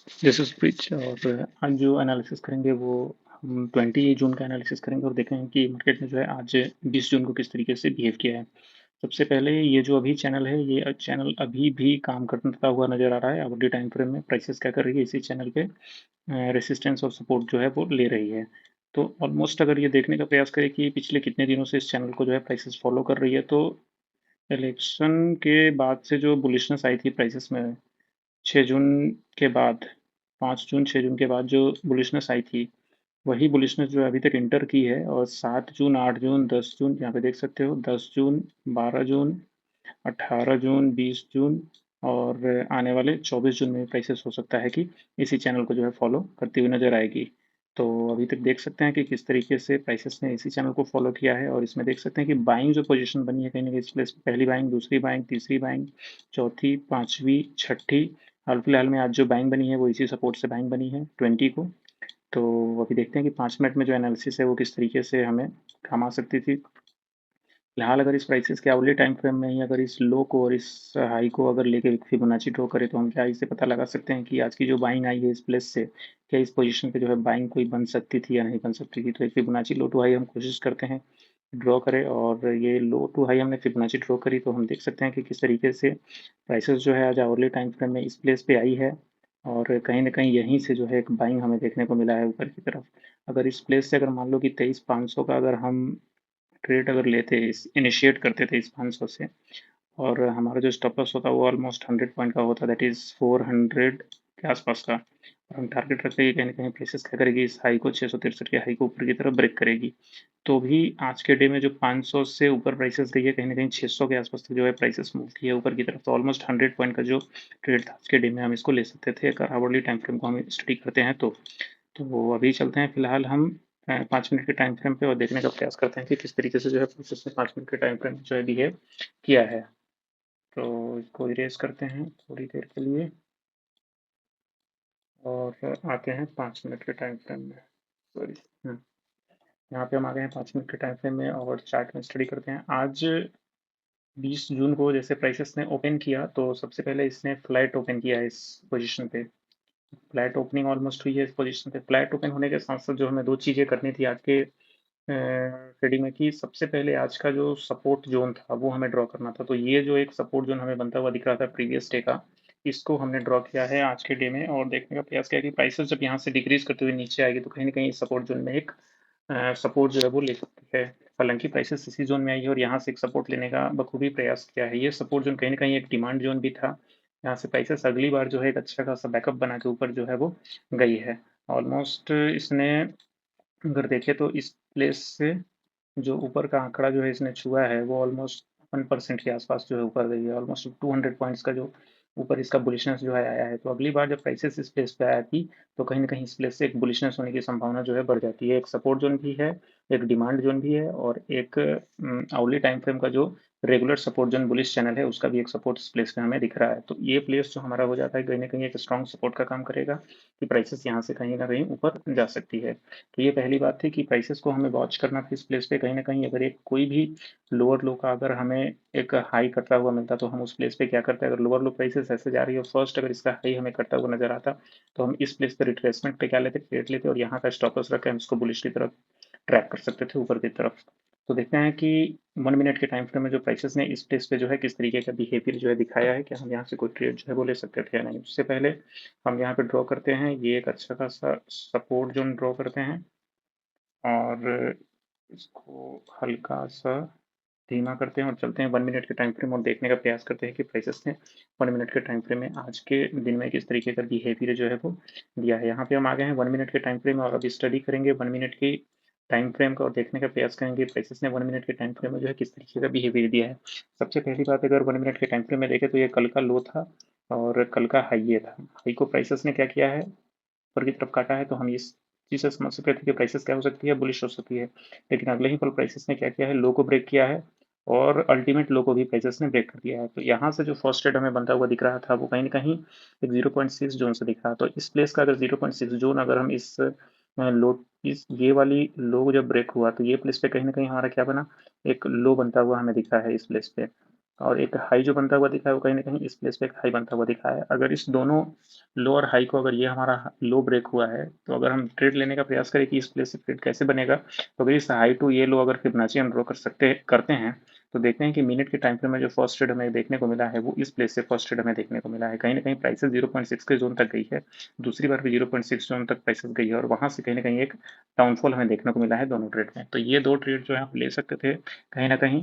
This is bridge. और आज जो एनालिसिस करेंगे वो हम 20 जून का एनालिसिस करेंगे और देखेंगे कि मार्केट ने जो है आज 20 जून को किस तरीके से बिहेव किया है। सबसे पहले ये जो अभी चैनल है, ये चैनल अभी भी काम करता हुआ नजर आ रहा है। आवरडे टाइम फ्रेम में प्राइसेस क्या कर रही है, इसी चैनल पे रेसिस्टेंस और सपोर्ट जो है वो ले रही है। तो ऑलमोस्ट अगर ये देखने का प्रयास करें कि पिछले कितने दिनों से इस चैनल को जो है प्राइसेस फॉलो कर रही है, तो इलेक्शन के बाद से जो बुलिशनेस आई थी प्राइसेस में 6 जून के बाद, 5 जून 6 जून के बाद जो बुलिशनेस आई थी, वही बुलिशनेस जो है अभी तक इंटर की है। और 7 जून, 8 जून, 10 जून, यहाँ पे देख सकते हो 10 जून, 12 जून, 18 जून, 20 जून और आने वाले 24 जून में प्राइसेस हो सकता है कि इसी चैनल को जो है फॉलो करती हुई नजर आएगी। तो अभी तक देख सकते हैं कि किस तरीके से प्राइसेस ने इसी चैनल को फॉलो किया है। और इसमें देख सकते हैं कि बाइंग जो पोजीशन बनी है कहीं ना कहीं इस प्लेस, पहली बाइंग, दूसरी बाइंग, तीसरी बाइंग, चौथी, पांचवी, छठी, हाल फिलहाल में आज जो बाइंग बनी है वो इसी सपोर्ट से बाइंग बनी है 20 को। तो अभी देखते हैं कि 5 मिनट में जो एनालिसिस है वो किस तरीके से हमें काम आ सकती थी। फिलहाल अगर इस प्राइसेस के आवली टाइम फ्रेम में ही अगर इस लो को और इस हाई को अगर लेके फिबोनाची ड्रॉ करें, तो हम क्या इससे पता लगा सकते हैं कि आज की जो बाइंग आई है इस प्लेस से, क्या इस पोजीशन पे जो है बाइंग कोई बन सकती थी या नहीं बन सकती थी। तो एक फिबोनाची लो टू हाई हम कोशिश करते हैं ड्रॉ करें, और ये लो टू हाई हमने फिबोनाची ड्रॉ करी तो हम देख सकते हैं कि किस तरीके से प्राइसेस जो है आज आवरली टाइम फ्रेम में इस प्लेस पे आई है। और कहीं ना कहीं यहीं से जो है एक बाइंग हमें देखने को मिला है ऊपर की तरफ। अगर इस प्लेस से अगर मान लो कि 23,500 का अगर हम ट्रेड अगर लेते इस इनिशिएट करते थे इस 500 से, और हमारा जो स्टॉप लॉस होता वो ऑलमोस्ट 100 पॉइंट का होता, दैट इज 400 के आसपास का। और हम टारगेट रखते हैं कि कहीं ना कहीं प्रेसिस क्या करेगी, इस हाई को 663 के हाई को ऊपर की तरफ ब्रेक करेगी। तो भी आज के डे में जो 500 से ऊपर प्राइसेस गई है, कहीं ना कहीं 600 के आसपास तक जो है प्राइसेस मूव किया ऊपर की तरफ। तो ऑलमोस्ट 100 पॉइंट का जो ट्रेड था आज के डे में, हम इसको ले सकते थे अगर आवरली टाइम फ्रेम को हम स्टडी करते हैं तो अभी चलते हैं फिलहाल हम 5 मिनट के टाइम फ्रेम पे और देखने का प्रयास करते हैं कि किस तरीके से जो है प्रोसेस ने 5 मिनट के टाइम फ्रेम जो है बिहेव किया है। तो इसको इरेज करते हैं थोड़ी देर के लिए और आते हैं 5 मिनट के टाइम फ्रेम में। सॉरी, यहाँ पे हम आ गए हैं 5 मिनट के टाइम फ्रेम में और चार्ट में स्टडी करते हैं। आज 20 जून को जैसे प्राइसेस ने ओपन किया, तो सबसे पहले इसने फ्लैट ओपन किया है इस पोजीशन पे। फ्लैट ओपनिंग ऑलमोस्ट हुई है इस पोजीशन पे। फ्लैट ओपन होने के साथ साथ जो हमें दो चीज़ें करनी थी आज के ट्रेडिंग में, कि सबसे पहले आज का जो सपोर्ट जोन था वो हमें ड्रॉ करना था। तो ये जो एक सपोर्ट जोन हमें बनता हुआ दिख रहा था प्रीवियस डे का, इसको हमने ड्रॉ किया है आज के डे में और देखने का प्रयास किया कि प्राइसेस जब यहाँ से डिक्रीज करते हुए नीचे आएगी तो कहीं ना कहीं इस सपोर्ट जोन में एक सपोर्ट जो है वो ले सकती है। हालांकि प्राइसेस इसी जोन में आई है और यहाँ से एक सपोर्ट लेने का बखूबी प्रयास किया है। ये सपोर्ट जोन कहीं ना कहीं एक डिमांड जोन भी था। यहाँ से प्राइसेस अगली बार जो है एक अच्छा खासा बैकअप बना के ऊपर जो है वो गई है। ऑलमोस्ट इसने अगर देखें तो इस प्लेस से जो ऊपर का आंकड़ा जो है इसने छुआ है वो ऑलमोस्ट 1% के आसपास जो है ऊपर गई है। ऑलमोस्ट 200 पॉइंट्स का जो ऊपर इसका बुलिशनेस जो है आया है। तो अगली बार जब प्राइसेस इस प्लेस पे आया थी, तो कहीं ना कहीं इस प्लेस से एक बुलिशनेस होने की संभावना जो है बढ़ जाती है। एक सपोर्ट जोन भी है, एक डिमांड जोन भी है, और एक आवली टाइम फ्रेम का जो regular support zone bullish channel है उसका भी एक सपोर्ट इस प्लेस में हमें दिख रहा है। तो ये प्लेस जो हमारा हो जाता है कहीं ना कहीं एक स्ट्रॉन्ग सपोर्ट का काम करेगा कि प्राइसेस यहाँ से कहीं ना कहीं ऊपर जा सकती है। तो ये पहली बात थी कि प्राइसेस को हमें वॉच करना था इस प्लेस पे। कहीं ना कहीं अगर एक कोई भी लोअर लो का अगर हमें एक हाई करता हुआ मिलता तो हम उस प्लेस पे क्या करते हैं, अगर लोअर लो प्राइसेस ऐसे जा रही है फर्स्ट अगर इसका हाई हमें करता हुआ नजर आता, तो हम इस प्लेस पे रिट्रेसमेंट पे क्या लेते, ट्रेड लेते और यहाँ का स्टॉप लॉस रख के हम इसको बुलिश की तरफ ट्रैक कर सकते थे ऊपर की तरफ। तो देखते हैं कि 1 मिनट के टाइम फ्रेम में जो प्राइसेस ने इस प्लेस पे जो है किस तरीके का बिहेवियर जो है दिखाया है, कि हम यहाँ से कोई ट्रेड जो है वो ले सकते थे या नहीं। उससे पहले हम यहाँ पे ड्रॉ करते हैं ये एक अच्छा खासा सपोर्ट जोन ड्रॉ करते हैं और इसको हल्का सा धीमा करते हैं और चलते हैं 1 मिनट के टाइम फ्रेम और देखने का प्रयास करते हैं कि प्राइसेस ने 1 मिनट के टाइम फ्रेम में आज के दिन में किस तरीके का बिहेवियर जो है वो दिया है। यहाँ पे हम आ गए हैं 1 मिनट के टाइम फ्रेम में और अभी स्टडी करेंगे 1 मिनट की टाइम फ्रेम का और देखने का प्रयास करेंगे प्राइसेस ने 1 मिनट के टाइम फ्रेम में जो है किस तरीके का बिहेवियर दिया है। सबसे पहली बात, अगर 1 मिनट के टाइम फ्रेम में देखें तो ये कल का लो था और कल का हाई ये था। हाई को प्राइसेस ने क्या किया है, ऊपर की तरफ काटा है, तो हम इस चीज़ से समझ सकते थे कि प्राइसेस क्या हो सकती है, बुलिश हो सकती है। लेकिन अगले ही पल प्राइसेस ने क्या किया है, लो को ब्रेक किया है और अल्टीमेट लो को भी प्राइसेस ने ब्रेक कर दिया है। तो यहाँ से जो फर्स्ट ट्रेड हमें बनता हुआ दिख रहा था वो कहीं ना कहीं एक 0.6 जोन से दिख रहा। तो इस प्लेस का अगर 0.6 जोन अगर हम इस लो, इस ये वाली लो जब ब्रेक हुआ तो ये प्लेस पे कहीं ना कहीं हमारा क्या बना, एक लो बनता हुआ हमें दिख रहा है इस प्लेस पे। और एक हाई जो बनता हुआ दिखा है वो कहीं ना कहीं इस प्लेस पे एक हाई बनता हुआ दिखा है। अगर इस दोनों लो और हाई को, अगर ये हमारा लो ब्रेक हुआ है, तो अगर हम ट्रेड लेने का प्रयास करें कि इस प्लेस से ट्रेड कैसे बनेगा, तो अगर इस हाई टू ये लो अगर फिबोनाची हम ड्रॉ करते हैं, तो देखते हैं कि मिनट के टाइम फ्रेम में जो फर्स्ट ट्रेड हमें देखने को मिला है वो इस प्लेस से फर्स्ट ट्रेड हमें देखने को मिला है। कहीं ना कहीं प्राइसेस 0.6 के जोन तक गई है, दूसरी बार भी 0.6 जोन तक प्राइसेस गई है, और वहां से कहीं ना कहीं एक डाउनफॉल हमें देखने को मिला है दोनों ट्रेड में। तो ये दो ट्रेड जो है आप ले सकते थे कहीं ना कहीं,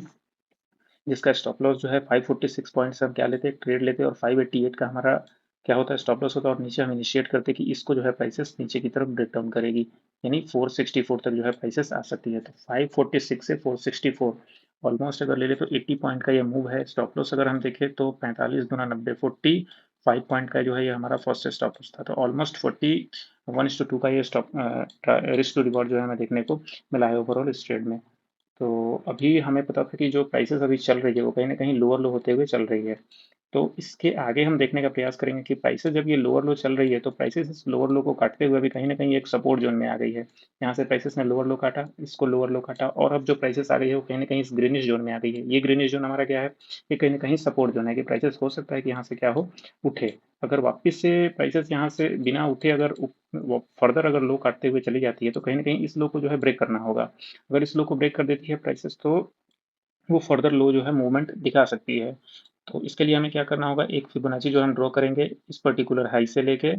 जिसका स्टॉप लॉस जो है 546 पॉइंट से हम क्या लेते हैं, ट्रेड लेते हैं, और 588 का हमारा क्या होता है, स्टॉप लॉस होता है, और नीचे हम इनिशिएट करते हैं कि इसको जो है प्राइसेस नीचे की तरफ ब्रेक डाउन करेगी, यानी 464 तक जो है प्राइसेस आ सकती है। तो 546 से 464 ऑलमोस्ट अगर ले ले तो 80 पॉइंट का ये मूव है। स्टॉप लॉस अगर हम देखें तो 45 गुना 90 45 पॉइंट का जो है ये हमारा फर्स्ट स्टॉप लॉस था। तो ऑलमोस्ट 41:2 का ये स्टॉप रिस्क टू रिवॉर्ड जो है हमें देखने को मिला है ओवरऑल इस ट्रेड में। तो अभी हमें पता था कि जो प्राइसेस अभी चल रही है वो कहीं न कहीं लोअर लो होते हुए चल रही है। तो इसके आगे हम देखने का प्रयास करेंगे कि प्राइसेस जब ये लोअर लो चल रही है, तो प्राइसेस इस लोअर लो को काटते हुए अभी कहीं न कहीं एक सपोर्ट ज़ोन में आ गई है। यहाँ से प्राइसेस ने लोअर लो काटा, इसको लोअर लो काटा, और अब जो प्राइसेस आ गई है वो कहीं न कहीं इस ग्रीनिश ज़ोन में आ गई है। ये ग्रीनिश ज़ोन हमारा क्या है? ये कहीं न कहीं सपोर्ट ज़ोन है कि प्राइसेस हो सकता है कि यहाँ से क्या हो, उठे। अगर वापस से प्राइसेस यहाँ से बिना उठे अगर वो फर्दर अगर लो काटते हुए चली जाती है, तो कहीं न कहीं इस लो को जो है ब्रेक करना होगा। अगर इस लो को ब्रेक कर देती है प्राइसेस, तो वो फर्दर लो जो है मूवमेंट दिखा सकती है। तो इसके लिए हमें क्या करना होगा, एक फिबोनाची जो हम ड्रॉ करेंगे इस पर्टिकुलर हाई से लेके,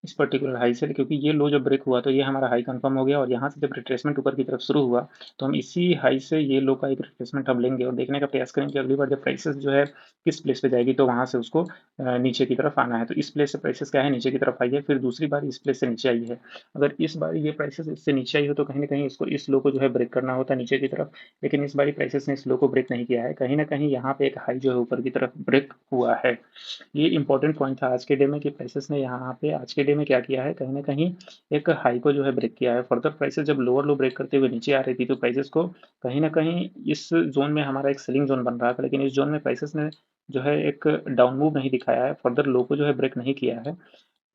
इस पर्टिकुलर हाई से, क्योंकि ये लो जब ब्रेक हुआ तो ये हमारा हाई कंफर्म हो गया, और यहाँ से जब रिट्रेसमेंट ऊपर की तरफ शुरू हुआ, तो हम इसी हाई से ये लो का एक रिट्रेसमेंट हम लेंगे और देखने का प्रयास करेंगे कि अगली बार जब प्राइसेस जो है किस प्लेस पे जाएगी, तो वहाँ से उसको नीचे की तरफ आना है। तो इस प्लेस से प्राइसेस क्या है, नीचे की तरफ आई है, फिर दूसरी बार इस प्लेस से नीचे आई है। अगर इस बार ये प्राइसेस इससे नीचे आई हो, तो कहीं ना कहीं इसको इस लो को जो है ब्रेक करना होता है नीचे की तरफ, लेकिन इस बारी प्राइसेस ने इस लो को ब्रेक नहीं किया है। कहीं ना कहीं यहाँ पे एक हाई जो है ऊपर की तरफ ब्रेक हुआ है। ये इंपॉर्टेंट पॉइंट था आज के डे में कि प्राइसेस ने यहाँ पे आज के डे में क्या किया है, कहीं ना कहीं एक हाई को जो है ब्रेक किया है। फर्दर प्राइसेस जब लोअर लो ब्रेक करते हुए नीचे आ रही थी, तो प्राइसेस को कहीं ना कहीं इस जोन में हमारा एक सेलिंग जोन बन रहा था, लेकिन इस जोन में प्राइसेस ने जो है एक डाउन मूव नहीं दिखाया है, फर्दर लो को जो है ब्रेक नहीं किया है।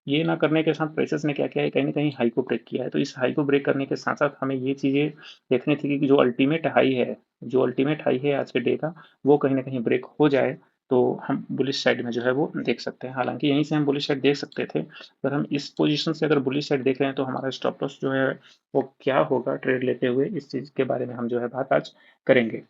ये ना करने के साथ प्राइसेस ने क्या किया है, कहीं ना कहीं हाई को ब्रेक किया है। तो इस हाई को ब्रेक करने के साथ साथ हमें ये चीज़ें देखनी थी कि जो अल्टीमेट हाई है, जो अल्टीमेट हाई है आज के डे का, वो कहीं ना कहीं ब्रेक हो जाए, तो हम बुलिश साइड में जो है वो देख सकते हैं। हालांकि यहीं से हम बुलिश साइड देख सकते थे, अगर हम इस पोजीशन से अगर बुलिश साइड देख रहे हैं, तो हमारा स्टॉप लॉस जो है वो क्या होगा ट्रेड लेते हुए, इस चीज़ के बारे में हम जो है बात आज करेंगे।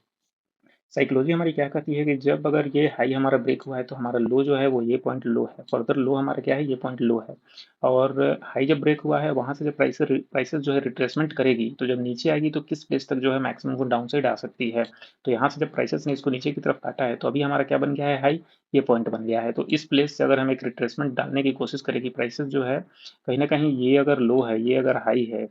साइकोलॉजी हमारी क्या कहती है कि जब अगर ये हाई हमारा ब्रेक हुआ है, तो हमारा लो जो है वो ये पॉइंट लो है, फर्दर लो हमारा क्या है, ये पॉइंट लो है। और हाई जब ब्रेक हुआ है, वहां से जब प्राइसेस जो है रिट्रेसमेंट करेगी, तो जब नीचे आएगी तो किस प्लेस तक जो है मैक्सिमम वो डाउन साइड आ सकती है। तो यहाँ से जब प्राइसेस ने इसको नीचे की तरफ काटा है, तो अभी हमारा क्या बन गया है, हाई, ये पॉइंट बन गया है। तो इस प्लेस से अगर हम एक रिट्रेसमेंट डालने की कोशिश करेगी प्राइसेस जो है, कहीं ना कहीं ये अगर लो है, ये अगर हाई है,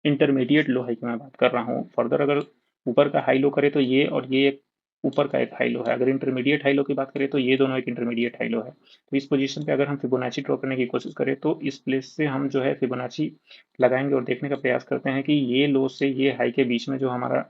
इंटरमीडिएट लो हाई की मैं बात कर रहा हूँ, फर्दर अगर ऊपर का हाई लो करे तो ये, और ये एक ऊपर का एक हाई लो है। अगर इंटरमीडिएट हाई लो की बात करें तो ये दोनों एक इंटरमीडिएट हाई लो है। तो इस पोजीशन पे अगर हम फिबोनाची ड्रॉ करने की कोशिश करें, तो इस प्लेस से हम जो है फिबोनाची लगाएंगे और देखने का प्रयास करते हैं कि ये लो से ये हाई के बीच में जो हमारा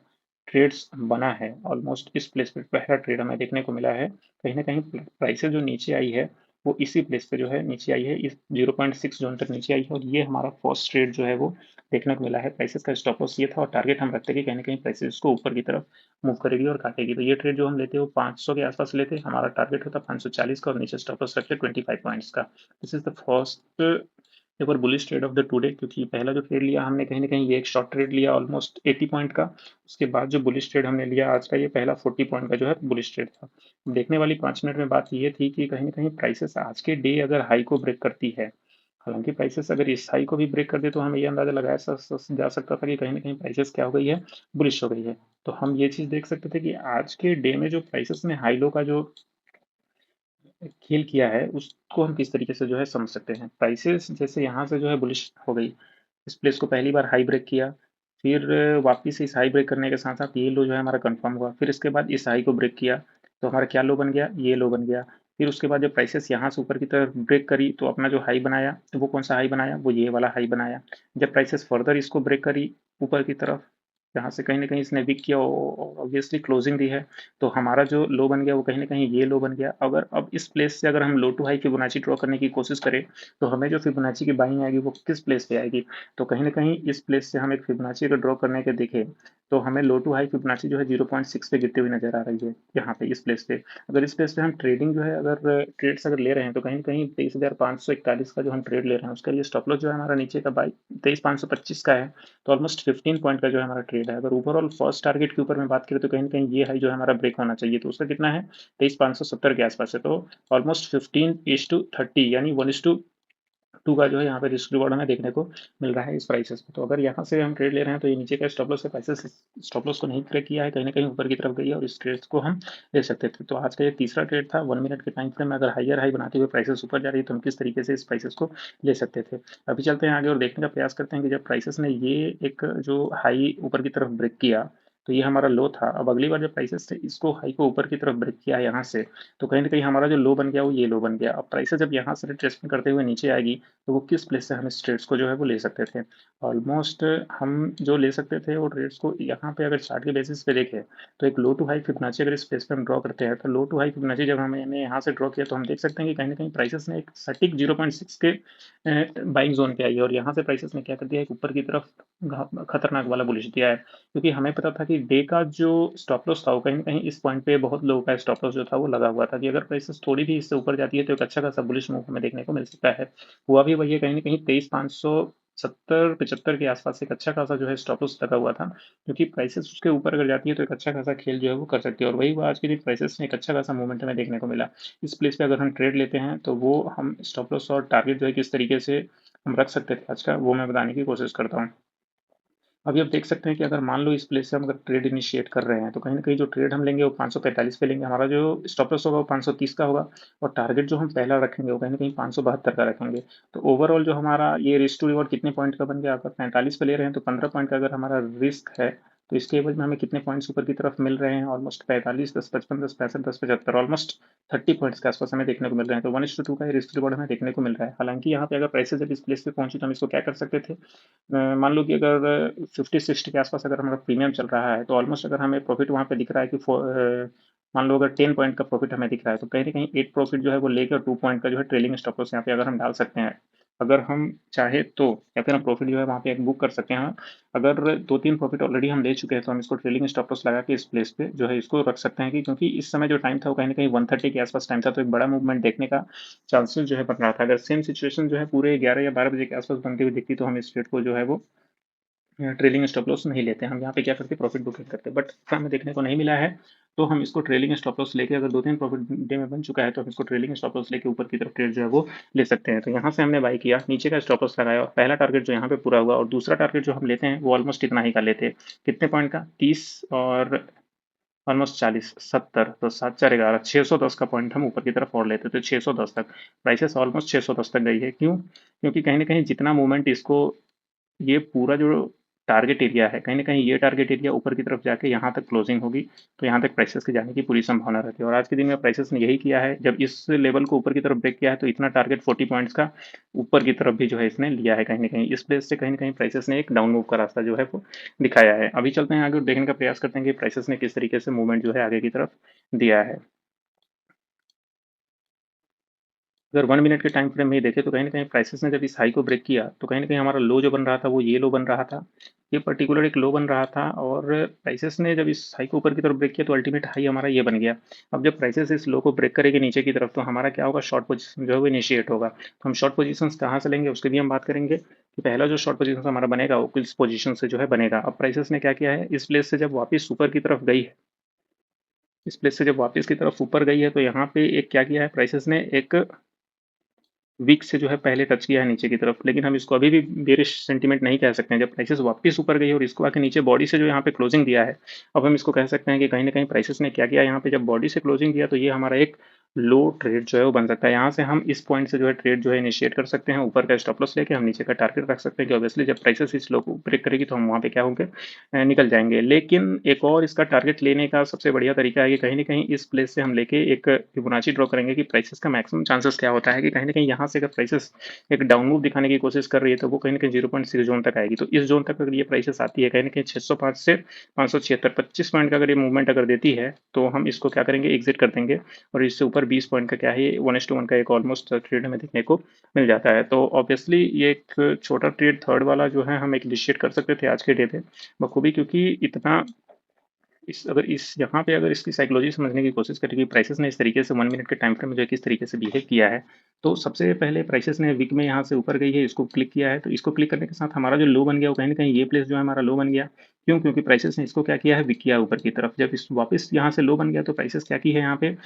ट्रेड्स बना है, ऑलमोस्ट इस प्लेस पे पहला ट्रेड हमें देखने को मिला है। कहीं ना कहीं प्राइसेस जो नीचे आई है, वो इसी प्लेस पे जो है नीचे आई है, इस 0.6 जोन तक नीचे आई है, और ये हमारा फर्स्ट ट्रेड जो है वो देखने को मिला है। प्राइसेस का स्टॉप लॉस ये था, और टारगेट हम रखते हैं कि कहीं ना कहीं प्राइसेस इसको ऊपर की तरफ मूव करेगी और काटेगी। तो ये ट्रेड जो हम लेते हैं वो 500 के आसपास लेते हैं, हमारा टारगेट होता है 540 का, और नीचे स्टॉप लॉस रखते हैं 25 पॉइंट्स का। This is the first paper bullish trade off the today, क्योंकि पहला जो ट्रेड लिया हमने कहीं ना कहीं ये एक शॉर्ट ट्रेड लिया ऑलमोस्ट 80 पॉइंट का। उसके बाद जो बुलिश ट्रेड हमने लिया आज का, ये पहला 40 पॉइंट का जो है बुलिश ट्रेड था। देखने वाली 5 मिनट में बात ये थी कि कहीं ना कहीं प्राइसेस आज के डे अगर हाई को ब्रेक करती है, हालांकि प्राइसेस अगर इस हाई को भी ब्रेक कर दे, तो हमें ये अंदाजा लगाया जा सकता था कि कहीं ना कहीं प्राइसेस क्या हो गई है, बुलिश हो गई है। तो हम ये चीज देख सकते थे कि आज के डे में जो प्राइसेस ने हाई लो का जो खेल किया है, उसको हम किस तरीके से जो है समझ सकते हैं। प्राइसेस जैसे यहाँ से जो है बुलिश हो गई, इस प्लेस को पहली बार हाई ब्रेक किया, फिर वापिस इस हाई ब्रेक करने के साथ साथ ये लो जो है हमारा कंफर्म हुआ, फिर इसके बाद इस हाई को ब्रेक किया, तो हमारा क्या लो बन गया, ये लो बन गया। फिर उसके बाद जब प्राइसेस यहाँ से ऊपर की तरफ ब्रेक करी, तो अपना जो हाई बनाया, तो वो कौन सा हाई बनाया, वो ये वाला हाई बनाया। जब प्राइसेस फर्दर इसको ब्रेक करी ऊपर की तरफ, जहाँ से कहीं ना कहीं इसने विक किया और ऑब्वियसली क्लोजिंग दी है, तो हमारा जो लो बन गया वो कहीं ना कहीं ये लो बन गया। अगर अब इस प्लेस से अगर हम लो टू हाई फिबोनाची ड्रॉ करने की कोशिश करें, तो हमें जो फिबोनाची की बाइंग आएगी वो किस प्लेस पे आएगी, तो कहीं ना कहीं इस प्लेस से हम एक फिबोनाची अगर ड्रॉ करने के देखें, तो हमें लो टू हाई फिबोनाची जो है 0.6 पे गिरती हुई नजर आ रही है यहाँ पे इस प्लेस पे। अगर इस प्लेस पे हम ट्रेडिंग जो है अगर ट्रेड्स अगर ले रहे हैं तो कहीं ना कहीं 23,541 का जो हम ट्रेड ले रहे हैं उसका ये स्टॉप लॉस जो है हमारा नीचे का 23,525 का है। तो ऑलमोस्ट 15 पॉइंट का जो है हमारा ट्रेड है। अगर ओवरऑल फर्स्ट टारगेट के ऊपर में बात करें तो कहीं ना कहीं ये हाई जो है हमारा ब्रेक होना चाहिए। तो उसका कितना है 23,570 के आसपास है। तो ऑलमोस्ट 15:30 यानी 1:2 का जो है यहाँ पे रिस्क रिवॉर्ड हमें देखने को मिल रहा है इस प्राइसेस में। तो अगर यहाँ से हम ट्रेड ले रहे हैं तो ये नीचे का स्टॉप लॉस है, प्राइसेस स्टॉप लॉस को नहीं ब्रेक किया है, कहीं ना कहीं ऊपर की तरफ गई है और इस ट्रेड को हम ले सकते थे। तो आज का ये तीसरा ट्रेड था 1 मिनट के टाइम फ्रेम में। अगर हाइयर हाई बनाते हुए प्राइसेस ऊपर जा रही है तो हम किस तरीके से इस प्राइसेस को ले सकते थे। अभी चलते हैं आगे और देखने का प्रयास करते हैं कि जब प्राइसेस ने ये एक जो हाई ऊपर की तरफ ब्रेक किया तो ये हमारा लो था। अब अगली बार जब प्राइसेस ने इसको हाई को ऊपर की तरफ ब्रेक किया यहाँ से तो कहीं ना कहीं हमारा जो लो बन गया वो ये लो बन गया। अब प्राइसेस जब यहाँ से रिट्रेसमेंट करते हुए नीचे आएगी तो वो किस प्लेस से हम इस ट्रेड्स को जो है वो ले सकते थे। ऑलमोस्ट हम जो ले सकते थे वो ट्रेड्स को यहाँ पे अगर चार्ट के बेसिस पे देखें तो एक लो टू हाई फिबोनाची अगर इस प्लेस पे हम ड्रॉ करते हैं तो लो टू हाई फिबोनाची जब हमने यहाँ से ड्रॉ किया तो हम देख सकते हैं कि कहीं ना कहीं प्राइसेस ने एक सटीक 0.6 के बाइंग जोन पे आई है और यहाँ से प्राइसेस ने क्या कर दिया एक ऊपर की तरफ खतरनाक वाला बुलिश दिया है। क्योंकि हमें पता था कि डे का जो स्टॉप लॉस था वो कहीं ना कहीं इस पॉइंट पे बहुत लो का स्टॉप लॉस जो था वो लगा हुआ था कि अगर प्राइसेस थोड़ी भी इससे ऊपर जाती है तो एक अच्छा खासा बुलिश मूव हमें देखने को मिल सकता है। हुआ भी वही है, कहीं ना कहीं 23,570-75 के आसपास एक अच्छा खासा जो है स्टॉप लॉस लगा हुआ था। क्योंकि प्राइसेस उसके ऊपर अगर जाती है तो एक अच्छा खासा खेल जो है वो कर सकती है और वही हुआ आज के दिन प्राइसेस में एक अच्छा खासा मूवमेंट हमें देखने को मिला। इस प्लेस पे अगर हम ट्रेड लेते हैं तो वो हम स्टॉप लॉस और टारगेट जो है किस तरीके से हम रख सकते थे आज का वो मैं बताने की कोशिश करता हूँ। अभी आप देख सकते हैं कि अगर मान लो इस प्लेस से हम अगर ट्रेड इनिशिएट कर रहे हैं तो कहीं ना कहीं जो ट्रेड हम लेंगे वो 545 पे लेंगे। हमारा जो स्टॉप लॉस होगा वो 530 का होगा और टारगेट जो हम पहला रखेंगे वो कहीं ना कहीं 572 का रखेंगे। तो ओवरऑल जो हमारा ये रिस्क टू रिवॉर्ड कितने पॉइंट का बन गया, अगर 45 पे ले रहे हैं तो 15 पॉइंट का अगर हमारा रिस्क है तो इसके एवज में हमें कितने पॉइंट्स ऊपर की तरफ मिल रहे हैं ऑलमोस्ट 45, 10 55, 10 65, 10 75 ऑलमोस्ट 30 पॉइंट्स के आसपास हमें देखने को मिल रहे हैं। तो 1:2 का रिस्क रिवॉर्ड हमें देखने को मिल रहा है। हालांकि यहाँ पे अगर प्राइसेस जब इस प्लेस पे पहुंची तो हम इसको क्या कर सकते थे, मान लो कि अगर 50-60 के आसपास अगर हमारा प्रीमियम चल रहा है तो ऑलमोस्ट अगर हमें प्रॉफिट वहाँ पे दिख रहा है कि मान लो अगर 10 पॉइंट का प्रॉफिट हमें दिख रहा है तो कहीं ना कहीं 8 प्रॉफिट जो है वो लेकर 2 पॉइंट का जो है ट्रेलिंग स्टॉप लॉस यहाँ पे अगर हम डाल सकते हैं अगर हम चाहे तो, या फिर हम प्रॉफिट जो है वहाँ पे एक बुक कर सकते हैं। अगर 2-3 प्रॉफिट ऑलरेडी हम ले चुके हैं तो हम इसको ट्रेलिंग स्टॉप लॉस लगा के इस प्लेस पे जो है इसको रख सकते हैं कि क्योंकि इस समय जो टाइम था वो कहीं ना कहीं 130 के आसपास टाइम था तो एक बड़ा मूवमेंट देखने का चांसेस जो है बन रहा था। अगर सेम सिचुएशन जो है पूरे 11 या 12 बजे के आसपास बनती हुई दिखती तो हम इस ट्रेड को जो है वो ट्रेलिंग स्टॉप लॉस नहीं लेते, हम यहाँ पे क्या करते प्रॉफिट बुकिंग करते। बट हमें देखने को नहीं मिला है तो हम इसको ट्रेलिंग स्टॉप लॉस लेके अगर 2-3 प्रॉफिट डे में बन चुका है तो हम इसको ट्रेलिंग स्टॉप लॉस लेके ऊपर की तरफ ट्रेड जो है वो ले सकते हैं। तो यहाँ से हमने बाई किया, नीचे का स्टॉप लॉस लगाया और पहला टारगेट जो यहाँ पे पूरा हुआ और दूसरा टारगेट जो हम लेते हैं वो ऑलमोस्ट इतना ही का लेते हैं, कितने पॉइंट का 30 और ऑलमोस्ट 40 70, तो 7 4 11 610 का पॉइंट हम ऊपर की तरफ और लेते थे 610 तक। प्राइसेस ऑलमोस्ट 610 तक गई है, क्यों? क्योंकि कहीं ना कहीं जितना मूवमेंट इसको ये पूरा जो टारगेट एरिया है कहीं ना कहीं ये टारगेट एरिया ऊपर की तरफ जाके यहाँ तक क्लोजिंग होगी तो यहाँ तक प्राइसेस के जाने की पूरी संभावना रहती है। और आज के दिन में प्राइसेस ने यही किया है, जब इस लेवल को ऊपर की तरफ ब्रेक किया है तो इतना टारगेट 40 पॉइंट्स का ऊपर की तरफ भी जो है इसने लिया है। कहीं ना कहीं इस प्लेस से कहीं ना कहीं प्राइसेस ने एक डाउन मूव का रास्ता जो है वो दिखाया है। अभी चलते हैं आगे और देखने का प्रयास करते हैं कि प्राइसेस ने किस तरीके से मूवमेंट जो है आगे की तरफ दिया है। अगर 1 मिनट के टाइम फ्रेम में ही देखें तो कहीं ना कहीं प्राइसेस ने जब इस हाई को ब्रेक किया तो कहीं ना कहीं हमारा लो जो बन रहा था वो ये लो बन रहा था, ये पर्टिकुलर एक लो बन रहा था और प्राइसेस ने जब इस हाई को ऊपर की तरफ ब्रेक किया तो अल्टीमेट हाई हमारा ये बन गया। अब जब प्राइसेस इस लो को ब्रेक करेंगे नीचे की तरफ तो हमारा क्या होगा, शॉर्ट पोजीशन जो है वो इनिशिएट होगा। तो हम शॉर्ट पोजीशन कहाँ से लेंगे उसकी भी हम बात करेंगे कि पहला जो शॉर्ट पोजीशन हमारा बनेगा वो किस पोजीशन से जो है बनेगा। अब प्राइसेस ने क्या किया है, इस प्लेस से जब वापस ऊपर की तरफ गई है, इस प्लेस से जब वापस की तरफ ऊपर गई है तो यहाँ पे एक क्या किया है प्राइसेस ने, एक वीक से जो है पहले टच किया है नीचे की तरफ, लेकिन हम इसको अभी भी बेरिश सेंटीमेंट नहीं कह सकते हैं। जब प्राइसेस वापस ऊपर गई और इसको आके नीचे बॉडी से जो यहाँ पे क्लोजिंग दिया है, अब हम इसको कह सकते हैं कि कहीं ना कहीं प्राइसेस ने क्या किया यहाँ पे, जब बॉडी से क्लोजिंग दिया तो ये हमारा एक लो ट्रेड जो है वो बन सकता है। यहाँ से हम इस पॉइंट से जो है ट्रेड जो है इनिशिएट कर सकते हैं, ऊपर का स्टॉप लॉस लेके हम नीचे का टारगेट रख सकते हैं कि ऑब्वियसली जब प्राइसेस इस लो को ब्रेक करेगी तो हम वहाँ पे क्या होंगे, निकल जाएंगे। लेकिन एक और इसका टारगेट लेने का सबसे बढ़िया तरीका है कि कहीं ना कहीं इस प्लेस से हम लेके एक फिबोनाची ड्रॉ करेंगे कि प्राइसेस का मैक्सिमम चांसेस क्या होता है कि कहीं ना कहीं यहाँ से अगर प्राइसेस एक डाउन मूव दिखाने की कोशिश कर रही है तो वो कहीं ना कहीं 0.6 जोन तक आएगी। तो इस जोन तक अगर ये प्राइसेस आती है कहीं ना कहीं 605 से 576 25 पॉइंट का अगर ये मूवमेंट अगर देती है तो हम इसको क्या करेंगे, एग्जिट कर देंगे और इससे ऊपर ऊपर 20 पॉइंट का क्या है, 1:1 का एक ऑलमोस्ट ट्रेड हमें देखने को मिल जाता है। तो ऑब्वियसली ये एक छोटा ट्रेड थर्ड वाला जो है हम एक इनिशिएट कर सकते थे आज के डे पे बखूबी, क्योंकि इतना इस यहाँ पे अगर इसकी साइकोलॉजी समझने की कोशिश करें कि प्राइसेस ने इस तरीके से 1 मिनट के टाइम फ्रेम में जो है किस तरीके से बिहेव किया है, तो सबसे पहले प्राइसेस ने विक में यहाँ से ऊपर गई है, इसको क्लिक किया है, तो इसको क्लिक करने के साथ हमारा जो लो बन गया वो कहीं न कहीं ये प्लेस जो है हमारा लो बन गया। क्यों? क्योंकि प्राइसेस ने इसको क्या किया है, विक किया ऊपर की तरफ। जब इस वापस यहाँ से लो बन गया तो प्राइसेस क्या की है यहाँ पे,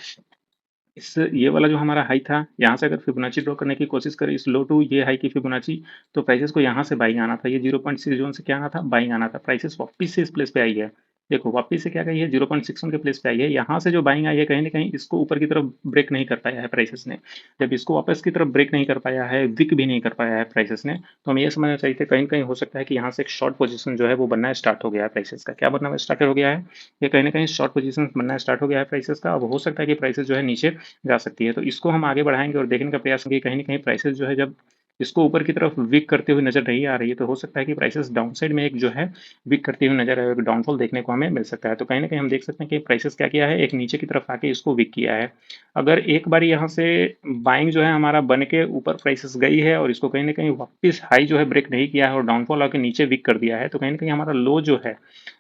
इस ये वाला जो हमारा हाई था, यहाँ से अगर फिबोनाची ड्रॉ करने की कोशिश करें इस लो टू ये हाई की फिबोनाची, तो प्राइसेस को यहाँ से बाइंग आना था। ये 0.6 जोन से क्या आना था, बाइंग आना था। प्राइसेस वापस से इस प्लेस पे आई है। देखो वापस से क्या गई है, 0.61 के प्लेस पे आई है। यहाँ से जो बाइंग आई है कहीं न कहीं इसको ऊपर की तरफ ब्रेक नहीं कर पाया है प्राइसेस ने। जब इसको वापस की तरफ ब्रेक नहीं कर पाया है, विक भी नहीं कर पाया है प्राइसेस ने, तो हमें ये समझना चाहिए था कहीं न कहीं हो सकता है कि यहाँ से एक शॉर्ट पोजीशन जो है वो बनना स्टार्ट हो गया है प्राइसेस का। क्या बनना स्टार्ट हो गया है? ये कहीं न कहीं शॉर्ट पोजीशन बनना स्टार्ट हो गया है प्राइसेस का। अब हो सकता है कि प्राइसेस जो है नीचे जा सकती है। तो इसको हम आगे बढ़ाएँगे और देखने का प्रयास करेंगे कहीं न कहीं प्राइसेज़ जो है जब इसको ऊपर की तरफ विक करते हुए नज़र नहीं आ रही है, तो हो सकता है कि प्राइसेज़ डाउन साइड में एक जो है विक करती हुई नज़र आए, एक डाउनफॉल देखने को हमें मिल सकता है। तो कहीं न कहीं हम देख सकते हैं कि प्राइसेज़ क्या किया है, एक नीचे की तरफ आके इसको विक किया है। अगर एक बारी यहाँ से बाइंग जो है हमारा बन के ऊपर प्राइसेज़ गई है और इसको कहीं न कहीं वापस हाई जो है ब्रेक नहीं किया है और डाउनफॉल आके नीचे विक कर दिया है, तो कहीं न कहीं हमारा लो जो है,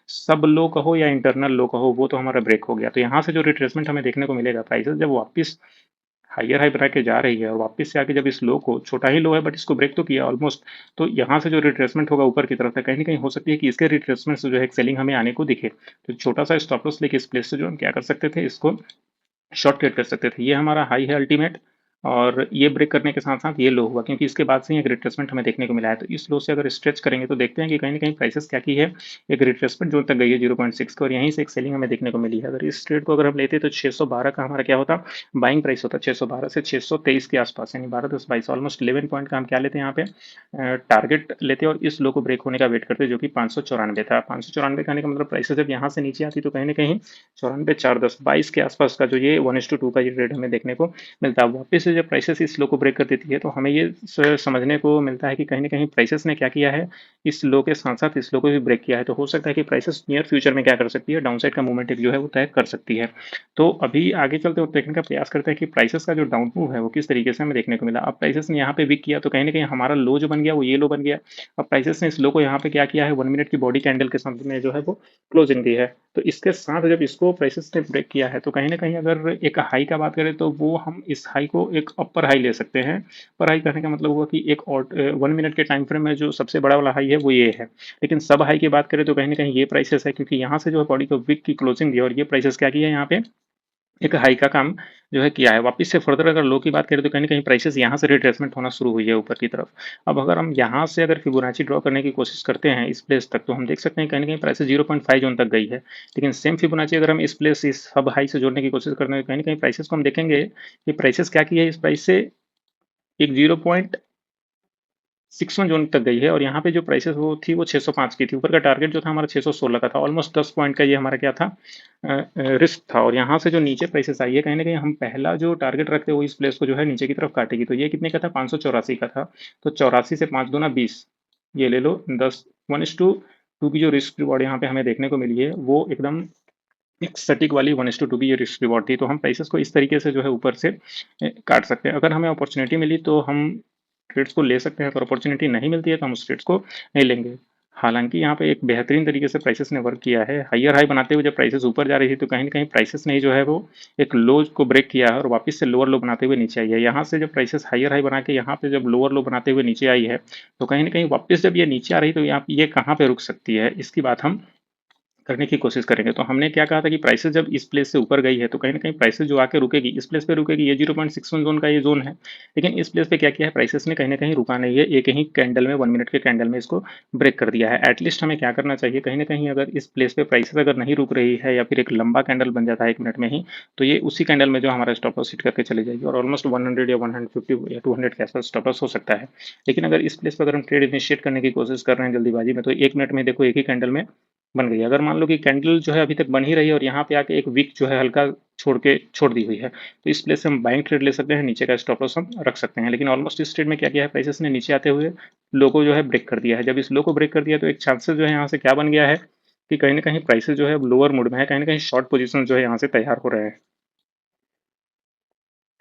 सब लो कहो या इंटरनल लो कहो, वो तो हमारा ब्रेक हो गया। तो यहाँ से जो रिट्रेसमेंट हमें देखने को मिलेगा, प्राइसेज़ जब वापस हायर हाई बना के जा रही है और वापस से आके जब इस लो को, छोटा ही लो है बट इसको ब्रेक तो किया ऑलमोस्ट, तो यहाँ से जो रिट्रेसमेंट होगा ऊपर की तरफ है, कहीं न कहीं हो सकती है कि इसके रिट्रेसमेंट से जो है एक सेलिंग हमें आने को दिखे। तो छोटा सा स्टॉप लॉस लेके इस प्लेस से जो हम क्या कर सकते थे, इसको शॉर्ट ट्रेड कर सकते थे। ये हमारा हाई है अल्टीमेट, और ये ब्रेक करने के साथ-साथ ये लो हुआ, क्योंकि इसके बाद से ही एक रिट्रेसमेंट हमें देखने को मिला है। तो इस लो से अगर स्ट्रेच करेंगे तो देखते हैं कि कहीं न कहीं प्राइसेज़ क्या की है, एक रिट्रेसमेंट ज़ोन तक गई है 0.6 का, और यहीं से एक सेलिंग हमें देखने को मिली है। अगर इस ट्रेड को अगर हम लेते तो 612 का हमारा क्या होता, बाइंग प्राइस होता, 612 से 623 के आसपास, यानी 12, 10, 22 ऑलमोस्ट 11 पॉइंट का हम क्या लेते हैं यहाँ पे, टारगेट लेते और इस लो को ब्रेक होने का वेट करते, जो कि 594 था। 594 का आने का मतलब प्राइसेज़ जब यहाँ से नीचे आती तो कहीं न कहीं 94, 4, 10, 22 के आसपास का जो ये 1:2 का ये ट्रेड हमें देखने को मिलता है। वापस से जब प्राइसेस इस लो को ब्रेक कर देती है तो हमें ये समझने को मिलता है कि कहीं न कहीं प्राइसेस ने क्या किया है, इस लो के साथ-साथ इस लो को भी ब्रेक किया है। तो हो सकता है कि प्राइसेस नियर फ्यूचर में क्या कर सकती है, डाउनसाइड का मूवमेंट एक जो है वो तय कर सकती है। तो अभी आगे चलते और देखने का प्रयास करते हैं कि प्राइसेस का जो डाउन मूव है वो किस तरीके से हमें देखने को मिला। अब प्राइसेस ने यहाँ पे वीक किया तो कहीं न कहीं हमारा लो जो बन गया वो ये लो बन गया। अब प्राइसेस ने इस लो को यहाँ पे क्या किया है, 1 मिनट की बॉडी कैंडल के साथ में जो है वो क्लोजिंग दी है। तो इसके साथ जब इसको प्राइसेस ने ब्रेक किया है तो कहीं न कहीं अगर एक हाई का बात करें तो वो हम इस हाई को एक अपर हाई ले सकते हैं। अपर हाई कहने का मतलब हुआ कि एक 1 मिनट के टाइम फ्रेम में जो सबसे बड़ा वाला हाई है वो ये है। लेकिन सब हाई की बात करें तो कहीं न कहीं ये प्राइसेस है, क्योंकि यहाँ से जो है बॉडी को विक की क्लोजिंग दी है और ये प्राइसेस क्या किया है यहाँ पे, एक हाई का काम जो है किया है। वापस से फर्दर अगर लो की बात करें तो कहीं न कहीं प्राइसेस यहाँ से रिट्रेसमेंट होना शुरू हुई है ऊपर की तरफ। अब अगर हम यहाँ से अगर फिबोनाची ड्रॉ करने की कोशिश करते हैं इस प्लेस तक, तो हम देख सकते हैं कहीं न कहीं प्राइसेस 0.5 ज़ोन तक गई है। लेकिन सेम फिबोनाची अगर हम इस प्लेस इस सब हाई से जोड़ने की कोशिश करते हैं, कहीं न कहीं प्राइसेस को हम देखेंगे कि प्राइसेस क्या की है, इस प्राइस से एक 0.61 ज़ोन तक गई है, और यहाँ पे जो प्राइसेस वो थी वो 605 की थी। ऊपर का टारगेट जो था हमारा 616 का था। ऑलमोस्ट 10 पॉइंट का ये हमारा क्या था, रिस्क था, और यहाँ से जो नीचे प्राइसेस आई है कहीं न कहीं हम पहला जो टारगेट रखते हैं वो इस प्लेस को जो है नीचे की तरफ काटेगी। तो ये कितने का था, 584 का था। तो 84 से 5 दूना 20, ये ले लो 10, 1:2 की जो रिस्क रिवॉर्ड यहाँ पे हमें देखने को मिली है वो एकदम एक सटीक वाली 1:2 की ये रिस्क रिवॉर्ड थी। तो हम प्राइसेस को इस तरीके से जो है ऊपर से काट सकते हैं। अगर हमें अपॉर्च्युनिटी मिली तो हम ट्रेड्स को ले सकते हैं, अगर अपॉर्च्युनिटी नहीं मिलती है तो हम उस ट्रेड्स को नहीं लेंगे। हालाँकि यहाँ पे एक बेहतरीन तरीके से प्राइसेस ने वर्क किया है। हायर हाई बनाते हुए जब प्राइसेस ऊपर जा रही थी तो कहीं न कहीं प्राइसेस ने जो है वो एक लो को ब्रेक किया है और वापस से लोअर लो बनाते हुए नीचे आई है। यहाँ से जब प्राइसेस हायर हाई बना के यहाँ पे जब लोअर लो बनाते हुए नीचे आई है, तो कहीं न कहीं वापस जब ये नीचे आ रही है तो यहाँ ये कहाँ पे रुक सकती है, इसकी बात हम करने की कोशिश करेंगे। तो हमने क्या कहा था कि प्राइसेज़ जब इस प्लेस से ऊपर गई है, तो कहीं न कहीं प्राइसेज़ जो आके रुकेगी, इस प्लेस पे रुकेगी, ये 0.61 ज़ोन का ये ज़ोन है। लेकिन इस प्लेस पे क्या किया है प्राइसेज़ ने, कहीं न कहीं रुका नहीं है, एक ही कैंडल में 1 मिनट के कैंडल में इसको ब्रेक कर दिया है। एट लीस्ट हमें क्या करना चाहिए, कहीं न कहीं अगर इस प्लेस पे प्राइसेज़ अगर नहीं रुक रही है या फिर एक लंबा कैंडल बन जाता है 1 मिनट में ही, तो ये उसी कैंडल में जो हमारा स्टॉप लॉस हिट करके चली जाएगी और ऑलमोस्ट 100 या 150 या 200 के आस-पास स्टॉप लॉस हो सकता है। लेकिन अगर इस प्लेस पे अगर हम ट्रेड इनिशिएट करने की कोशिश कर रहे हैं जल्दीबाजी में, तो 1 मिनट में देखो एक ही कैंडल में बन गई है। अगर मान लो कि कैंडल जो है अभी तक बन ही रही है और यहाँ पे आके एक विक जो है हल्का छोड़ दी हुई है, तो इस प्लेस से हम बाइंग ट्रेड ले सकते हैं, नीचे का स्टॉप लॉस हम रख सकते हैं। लेकिन ऑलमोस्ट इस ट्रेड में क्या किया है प्राइसेस ने, नीचे आते हुए लो को जो है ब्रेक कर दिया है। जब इस लो को ब्रेक कर दिया तो एक चांसेस जो है यहाँ से क्या बन गया है कि कहीं न कहीं प्राइसेस जो है अब लोअर मोड में है, कहीं न कहीं शॉर्ट पोजीशन जो है यहाँ से तैयार हो रहे हैं।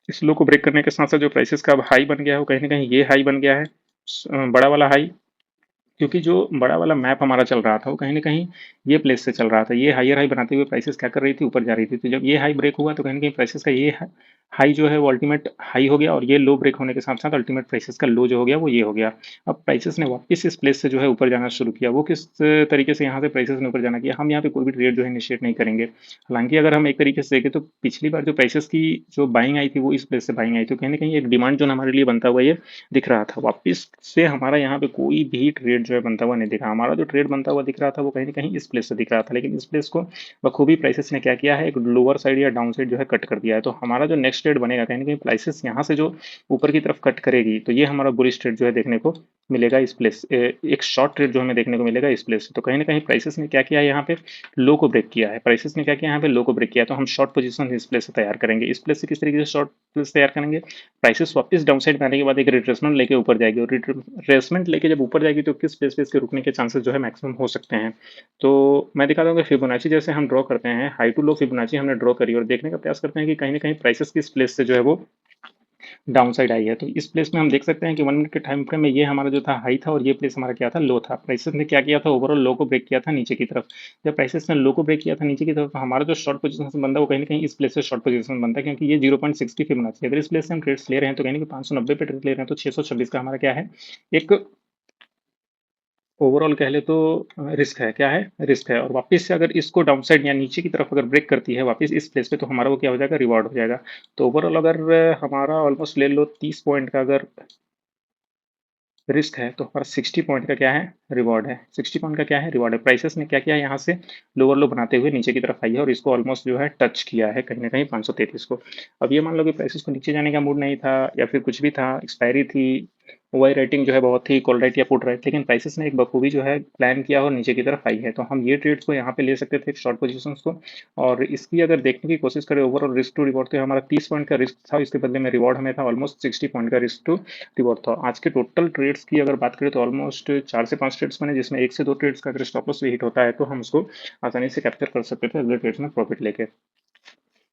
इस लो को ब्रेक करने के साथ साथ जो प्राइसेस का अब हाई बन गया है वो कहीं ना कहीं ये हाई बन गया है, बड़ा वाला हाई। क्योंकि जो बड़ा वाला मैप हमारा चल रहा था वो कहीं न कहीं ये प्लेस से चल रहा था। ये हायर हाई बनाते हुए प्राइसेज़ क्या कर रही थी, ऊपर जा रही थी। तो जब ये हाई ब्रेक हुआ तो कहीं न कहीं प्राइसेज़ का ये हाई जो है वो अल्टीमेट हाई हो गया, और ये लो ब्रेक होने के साथ-साथ अल्टीमेट प्राइसेज़ का लो जो हो गया वो ये हो गया। अब प्राइसेज़ ने वापस इस प्लेस से जो है ऊपर जाना शुरू किया। वो किस तरीके से यहाँ से प्राइसेज़ ने ऊपर जाना किया, हम यहाँ पे कोई भी ट्रेड जो है इनिशिएट नहीं करेंगे। हालाँकि अगर हम एक तरीके से देखें तो पिछली बार जो प्राइसेज़ की जो बाइंग आई थी वो इस प्लेस से बाइंग आई थी। तो कहीं न कहीं एक डिमांड ज़ोन हमारे लिए बनता हुआ ये दिख रहा था। वापस से हमारा यहाँ पे कोई भी ट्रेड जो है बनता हुआ नहीं दिखा। हमारा जो ट्रेड बनता हुआ दिख रहा था वो कहीं न कहीं इस प्लेस से दिख रहा था। लेकिन इस प्लेस को बखूबी प्राइसेस ने क्या किया है, एक लोअर साइड या डाउन साइड जो है कट कर दिया है। तो हमारा जो नेक्स्ट ट्रेड बनेगा कहीं न कहीं प्राइसेस यहाँ से जो ऊपर की तरफ कट करेगी, तो ये हमारा बुलिश ट्रेड जो है देखने को मिलेगा इस प्लेस एक शॉर्ट ट्रेड जो हमें देखने को मिलेगा इस प्लेस से। तो कहीं न कहीं प्राइसेस ने क्या किया है यहाँ पे, लो को ब्रेक किया है। प्राइसेस ने क्या किया है यहाँ पे, लो को ब्रेक किया है। तो हम शॉर्ट पोजीशन इस प्लेस से तैयार करेंगे। इस प्लेस से किस तरीके से शॉर्ट प्लेस तैयार करेंगे, प्राइसेस वापस डाउन साइड में आने के बाद एक रिट्रेसमेंट लेके ऊपर जाएगी, और रिट्रेसमेंट लेके जब ऊपर जाएगी तो किस प्लेस पे इसके रुकने के चांसेस जो है मैक्सिमम हो सकते हैं। तो मैं दिखाता हूँ कि फिबोनाची जैसे हम ड्रॉ करते हैं, हाई टू लो फिबोनाची हमने ड्रॉ करी और देखने का प्रयास करते हैं कि कहीं ना कहीं प्राइसेस किस प्लेस से जो है वो डाउन साइड आई है। तो इस प्लेस में हम देख सकते हैं कि 1 मिनट के टाइम फ्रेम में ये हमारा जो था हाई था, और ये प्लेस हमारा क्या था, लो था। प्राइसेस ने क्या किया था, ओवरऑल लो को ब्रेक किया था नीचे की तरफ। जब प्राइसेस ने लो को ब्रेक किया था नीचे की तरफ, तो हमारा जो शॉर्ट पोजीशन बनता है वो कहीं ना कहीं इस प्लेस से शॉर्ट पोजीशन बनता है, क्योंकि ये 0.60 फिबोनाची। अगर इस प्लेस से हम ट्रेड्स ले रहे हैं तो कहीं ना कहीं 590 पे ट्रेड ले रहे हैं, तो 626 का हमारा क्या है, एक ओवरऑल कह ले तो रिस्क है। क्या है, रिस्क है। और वापस से अगर इसको डाउन साइड या नीचे की तरफ अगर ब्रेक करती है वापस इस प्लेस पे, तो हमारा वो क्या हो जाएगा, रिवॉर्ड हो जाएगा। तो ओवरऑल अगर हमारा ऑलमोस्ट ले लो 30 पॉइंट का अगर रिस्क है, तो हमारा 60 पॉइंट का क्या है, रिवॉर्ड है। 60 पॉइंट का क्या है, रिवॉर्ड है। प्राइसेस ने क्या किया है, यहाँ से लोअर लो बनाते हुए नीचे की तरफ आई है, और इसको ऑलमोस्ट जो है टच किया है कहीं ना कहीं 533 को। अब ये मान लो कि प्राइसेस को नीचे जाने का मूड नहीं था, या फिर कुछ भी था, एक्सपायरी थी, वाई रेटिंग जो है बहुत थी, कॉल राइट या पुट राइट, लेकिन प्राइसेस ने एक बखूबी जो है प्लान किया और नीचे की तरफ आई है। तो हम ये ट्रेड्स को यहाँ पे ले सकते थे, शॉर्ट पोजीशंस को। और इसकी अगर देखने की कोशिश करें ओवरऑल रिस्क टू रिवॉर्ड, तो हमारा 30 पॉइंट का रिस्क था, इसके बदले में रिवॉर्ड हमें था ऑलमोस्ट 60 पॉइंट का रिस्क टू रिवॉर्ड था। आज के टोटल ट्रेड्स की अगर बात करें तो ऑलमोस्ट 4 से 5 ट्रेड्स बने, जिसमें 1 से 2 ट्रेड्स का अगर स्टॉप लॉस भी हिट होता है तो हम उसको आसानी से कैप्चर कर सकते थे अगले ट्रेड्स में प्रॉफिट लेके।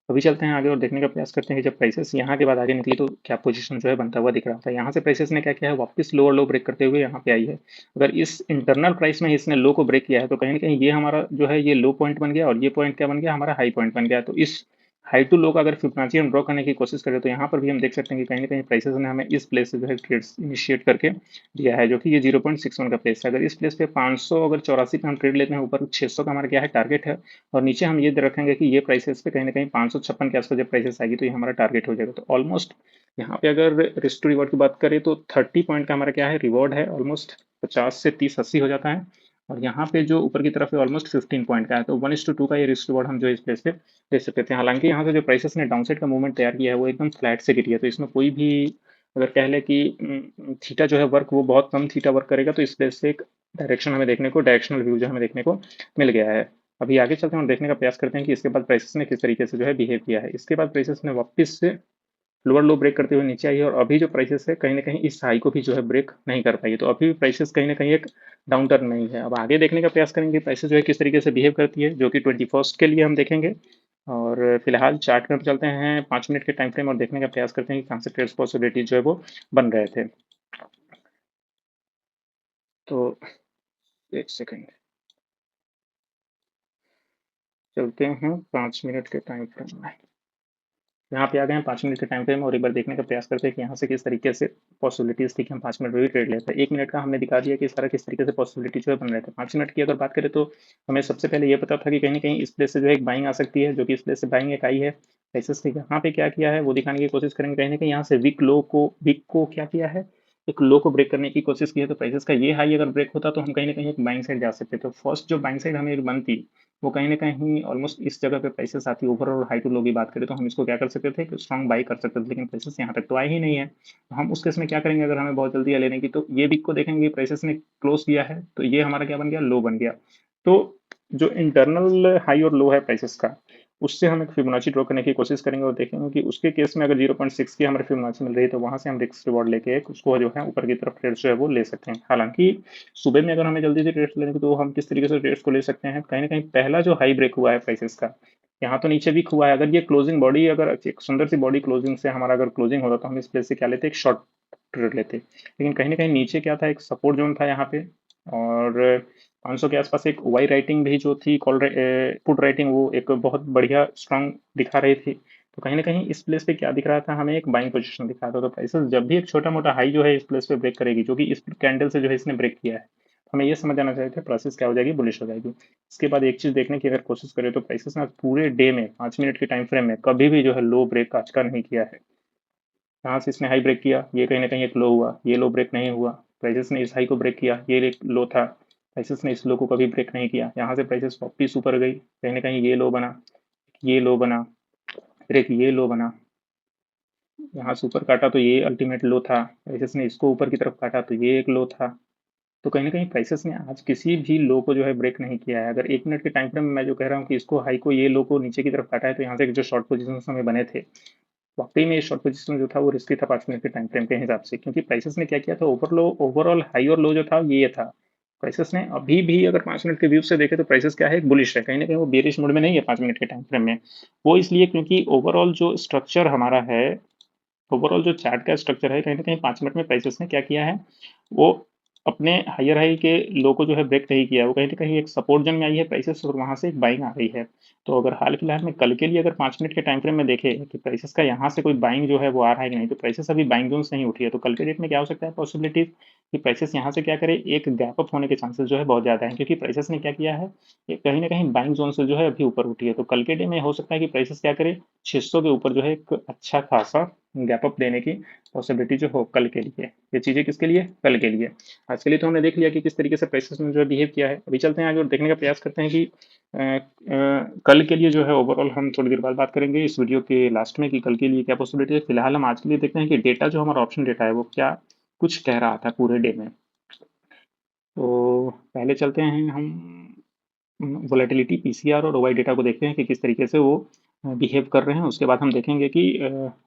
अभी चलते हैं आगे और देखने का प्रयास करते हैं कि जब प्राइसेस यहाँ के बाद आगे निकली तो क्या पोजीशन जो है बनता हुआ दिख रहा था। यहाँ से प्राइसेस ने क्या किया है, वापस लोअर लो ब्रेक करते हुए यहाँ पे आई है। अगर इस इंटरनल प्राइस में इसने लो को ब्रेक किया है तो कहीं ना कहीं ये हमारा जो है ये लो पॉइंट बन गया, और ये पॉइंट क्या बन गया, हमारा हाई पॉइंट बन गया। तो इस हाई टू लो का अगर फिबोनाची हम ड्रॉ करने की कोशिश करें तो यहाँ पर भी हम देख सकते हैं कि कहीं ना कहीं प्राइसेस ने हमें इस प्लेस से जो है ट्रेड्स इनिशिएट करके दिया है, जो कि ये 0.61 का प्लेस है। अगर इस प्लेस पे 500 अगर 84 पे हम ट्रेड लेते हैं, ऊपर 600 का हमारा क्या है, टारगेट है। और नीचे हम ये रखेंगे कि ये प्राइसेस पे कहीं ना कहीं 556 के आसपास जब प्राइसेस आएगी तो ये हमारा टारगेट हो जाएगा। तो ऑलमोस्ट यहाँ पे अगर रिस्क टू रिवॉर्ड की बात करें तो 30 पॉइंट का हमारा क्या है, रिवॉर्ड है। ऑलमोस्ट 50 से 30 80 हो जाता है। और यहाँ पे जो ऊपर की तरफ है ऑलमोस्ट 15 पॉइंट का है। तो 1:2 का ये रिस्क रिवॉर्ड हम जो इस प्लेस पे दे सकते थे। हालांकि यहाँ से जो प्राइसेस ने डाउन साइड का मूवमेंट तैयार किया है वो एकदम फ्लैट से गिरी है, तो इसमें कोई भी अगर कह ले कि थीटा जो है वर्क वो बहुत कम थीटा वर्क करेगा, तो इस प्लेस से एक डायरेक्शन हमें देखने को, डायरेक्शनल व्यू जो हमें देखने को मिल गया है। अभी आगे चलते हैं और देखने का प्रयास करते हैं कि इसके बाद प्राइसेस ने किस तरीके से जो है बिहेव किया है। इसके बाद प्राइसेस ने वापस से लोअर लो ब्रेक करते हुए नीचे आई है, और अभी जो प्राइसेस है कहीं ना कहीं इस हाई को भी जो है ब्रेक नहीं कर पाई है। तो अभी भी प्राइसेस कहीं ना कहीं एक डाउन टर्न नहीं है। अब आगे देखने का प्रयास करेंगे प्राइसेस जो है किस तरीके से बिहेव करती है, जो कि 21st के लिए हम देखेंगे। और फिलहाल चार्ट में चलते हैं 5 मिनट के टाइम फ्रेम और देखने का प्रयास करते हैं कि कहाँ से ट्रेड्स पॉसिबिलिटी जो है वो बन रहे थे। तो एक सेकेंड, चलते हैं 5 मिनट के टाइम फ्रेम में। यहाँ पे आ गए हैं 5 मिनट के टाइम फ्रेम, और एक बार देखने का प्रयास करते हैं कि यहाँ से किस तरीके से पॉसिबिलिटीज थी कि हम 5 मिनट में भी ट्रेड लेते हैं। 1 मिनट का हमने दिखा दिया कि सारा किस तरीके से पॉसिबिलिटी जो है बन रहे थे। 5 मिनट की अगर बात करें तो हमें सबसे पहले ये पता था कि कहीं ना कहीं इस प्लेस से जो है एक बाइंग आ सकती है, जो कि इस प्लेस से बाइंग एक आई है। प्राइसेस ने यहाँ पे क्या किया है वो दिखाने की कोशिश करेंगे। कहीं ना कहीं यहाँ से वीक को क्या किया है, एक लो को ब्रेक करने की कोशिश की है। तो प्राइसेस का ये हाई अगर ब्रेक होता तो हम कहीं ना कहीं एक बाइंग साइड जा सकते। तो फर्स्ट जो बाइंग साइड हमें एक बनती वो कहीं न कहीं ऑलमोस्ट इस जगह पे प्राइसेस आती है। ओवरऑल हाई टू लो की बात करें तो हम इसको क्या कर सकते थे कि स्ट्रॉन्ग बाई कर सकते थे, लेकिन प्राइसेस यहाँ तक तो आए ही नहीं है। तो हम उस केस में क्या करेंगे, अगर हमें बहुत जल्दी है लेने की, तो ये वीक को देखेंगे प्राइसेस ने क्लोज किया है तो ये हमारा क्या बन गया, लो बन गया। तो जो इंटरनल हाई और लो है प्राइसेस का, उससे हम एक फिबोनाची ड्रॉ करने की कोशिश करेंगे और देखेंगे कि उसके केस में अगर 0.6 की हमारी फिबोनाची मिल रही है तो वहां से हम रिस्क रिवॉर्ड लेके एक उसको जो है ऊपर की तरफ ट्रेड जो है वो ले सकते हैं। हालांकि सुबह में अगर हमें जल्दी से ट्रेड्स लेने को, तो हम किस तरीके से ट्रेड्स को ले सकते हैं, कहीं ना कहीं पहला जो हाई ब्रेक हुआ है प्राइसेस का, यहाँ तो नीचे वीक हुआ है। अगर ये क्लोजिंग बॉडी, अगर एक सुंदर सी बॉडी क्लोजिंग से हमारा अगर क्लोजिंग होता तो हम इस प्लेस से क्या लेते, एक शॉर्ट ट्रेड लेते। लेकिन कहीं ना कहीं नीचे क्या था, एक सपोर्ट जोन था यहाँ पे, और 500 के आसपास एक वाई राइटिंग भी जो थी, कॉल पुट राइटिंग, वो एक बहुत बढ़िया स्ट्रांग दिखा रही थी। तो कहीं ना कहीं इस प्लेस पे क्या दिख रहा था हमें, एक बाइंग पोजीशन दिख रहा था। तो प्राइसेस जब भी एक छोटा मोटा हाई जो है इस प्लेस पे ब्रेक करेगी, जो कि इस कैंडल से जो है इसने ब्रेक किया है, तो हमें ये समझ जाना चाहिए था प्रोसेस क्या हो जाएगी, बुलिश हो जाएगी। इसके बाद एक चीज देखने की अगर कोशिश करें तो प्राइसेस ने आज पूरे डे में 5 मिनट के टाइम फ्रेम में कभी भी जो है लो ब्रेक आज का नहीं किया है। यहाँ से इसने हाई ब्रेक किया, ये कहीं ना कहीं एक लो हुआ, ये लो ब्रेक नहीं हुआ। प्राइसेस ने इस हाई को ब्रेक किया, ये एक लो था, प्राइसेस ने इस लो को कभी ब्रेक नहीं किया। यहाँ से प्राइसेस वापिस ऊपर गई, कहीं ना कहीं ये लो बना, ये लो बना, फिर एक ये लो बना, यहाँ से ऊपर काटा तो ये अल्टीमेट लो था। प्राइसेस ने इसको ऊपर की तरफ काटा तो ये एक लो था। तो कहीं ना कहीं प्राइसेस ने आज किसी भी लो को जो है ब्रेक नहीं किया है। अगर 1 मिनट के टाइम फ्रेम में मैं जो कह रहा हूँ कि इसको हाई को, ये लो को नीचे की तरफ काटा है, तो यहाँ से जो शॉर्ट पोजीशन हमें बने थे, वाकई में ये शॉर्ट पोजीशन जो था वो रिस्की था 5 मिनट के टाइम फ्रेम के हिसाब से। क्योंकि प्राइसेस ने क्या किया था, ओवरऑल हाई और लो जो था ये था। प्राइसेस ने अभी भी अगर 5 मिनट के व्यू से देखे तो प्राइसेस क्या है, बुलिश है, कहीं ना कहीं वो बेरिश मोड में नहीं है 5 मिनट के टाइम फ्रेम में। वो इसलिए क्योंकि ओवरऑल जो स्ट्रक्चर हमारा है, ओवरऑल जो चार्ट का स्ट्रक्चर है, कहीं ना कहीं 5 मिनट में प्राइसेस ने क्या किया है, वो अपने हायर हाई के लो को जो है ब्रेक नहीं किया है। वो कहीं ना कहीं एक सपोर्ट जोन में आई है प्राइसेस, और वहां से एक बाइंग आ गई है। तो अगर हाल फिलहाल में कल के लिए अगर 5 मिनट के टाइम फ्रेम में देखे कि प्राइसेस का यहाँ से कोई बाइंग जो है वो आ रहा है कि नहीं, तो प्राइसेस अभी बाइंग जोन से नहीं उठी है। तो कल के डेट में क्या हो सकता है पॉसिबिलिटीज, कि प्राइसेस यहाँ से क्या करे, एक गैप अप होने के चांसेस जो है बहुत ज्यादा है। क्योंकि प्राइसेस ने क्या किया है, ये कहीं ना कहीं बाइंग जोन से जो है अभी ऊपर उठी है। तो कल के डे में हो सकता है कि प्राइसेस क्या करे, 600 के ऊपर जो है एक अच्छा खासा गैप अप देने की पॉसिबिलिटी जो हो कल के लिए। ये चीजें किसके लिए, कल के लिए। आज के लिए तो हमने देख लिया कि किस तरीके से प्राइसेस ने जो है बिहेव किया है। अभी चलते हैं आगे और देखने का प्रयास करते हैं कि कल के लिए जो है ओवरऑल हम थोड़ी देर बाद बात करेंगे इस वीडियो के लास्ट में कि कल के लिए क्या पॉसिबिलिटी है। फिलहाल हम आज के लिए देखते हैं कि डेटा जो हमारा ऑप्शन डेटा है वो क्या कुछ कह रहा था पूरे डे में। तो पहले चलते हैं हम वोलेटिलिटी, पीसीआर और ओवाई डेटा को देखते हैं कि किस तरीके से वो बिहेव कर रहे हैं। उसके बाद हम देखेंगे कि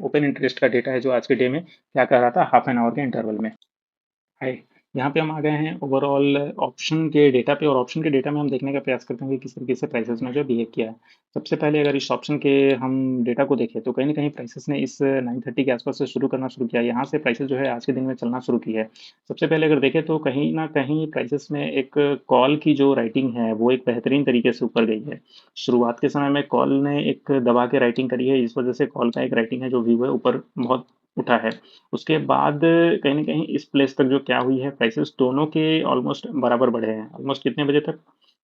ओपन इंटरेस्ट का डेटा है जो आज के डे में क्या कर रहा था हाफ एन आवर के इंटरवल में। हाय, यहाँ पे हम आ गए हैं ओवरऑल ऑप्शन के डेटा पे, और ऑप्शन के डेटा में हम देखने का प्रयास करते हैं कि किस तरीके से प्राइसेस ने जो बिहेव किया है। सबसे पहले अगर इस ऑप्शन के हम डेटा को देखें तो कहीं ना कहीं प्राइसेस ने इस 9:30 के आसपास से शुरू करना शुरू किया। यहाँ से प्राइसेस जो है आज के दिन में चलना शुरू की है। सबसे पहले अगर देखें तो कहीं ना कहीं प्राइसेस में एक कॉल की जो राइटिंग है वो एक बेहतरीन तरीके से ऊपर गई है। शुरुआत के समय में कॉल ने एक दबा के राइटिंग करी है, इस वजह से कॉल का एक राइटिंग है जो व्यू है ऊपर बहुत उठा है। उसके बाद कहीं न कहीं इस प्लेस तक जो क्या हुई है, प्राइसेस दोनों के ऑलमोस्ट बराबर बढ़े हैं। ऑलमोस्ट कितने बजे तक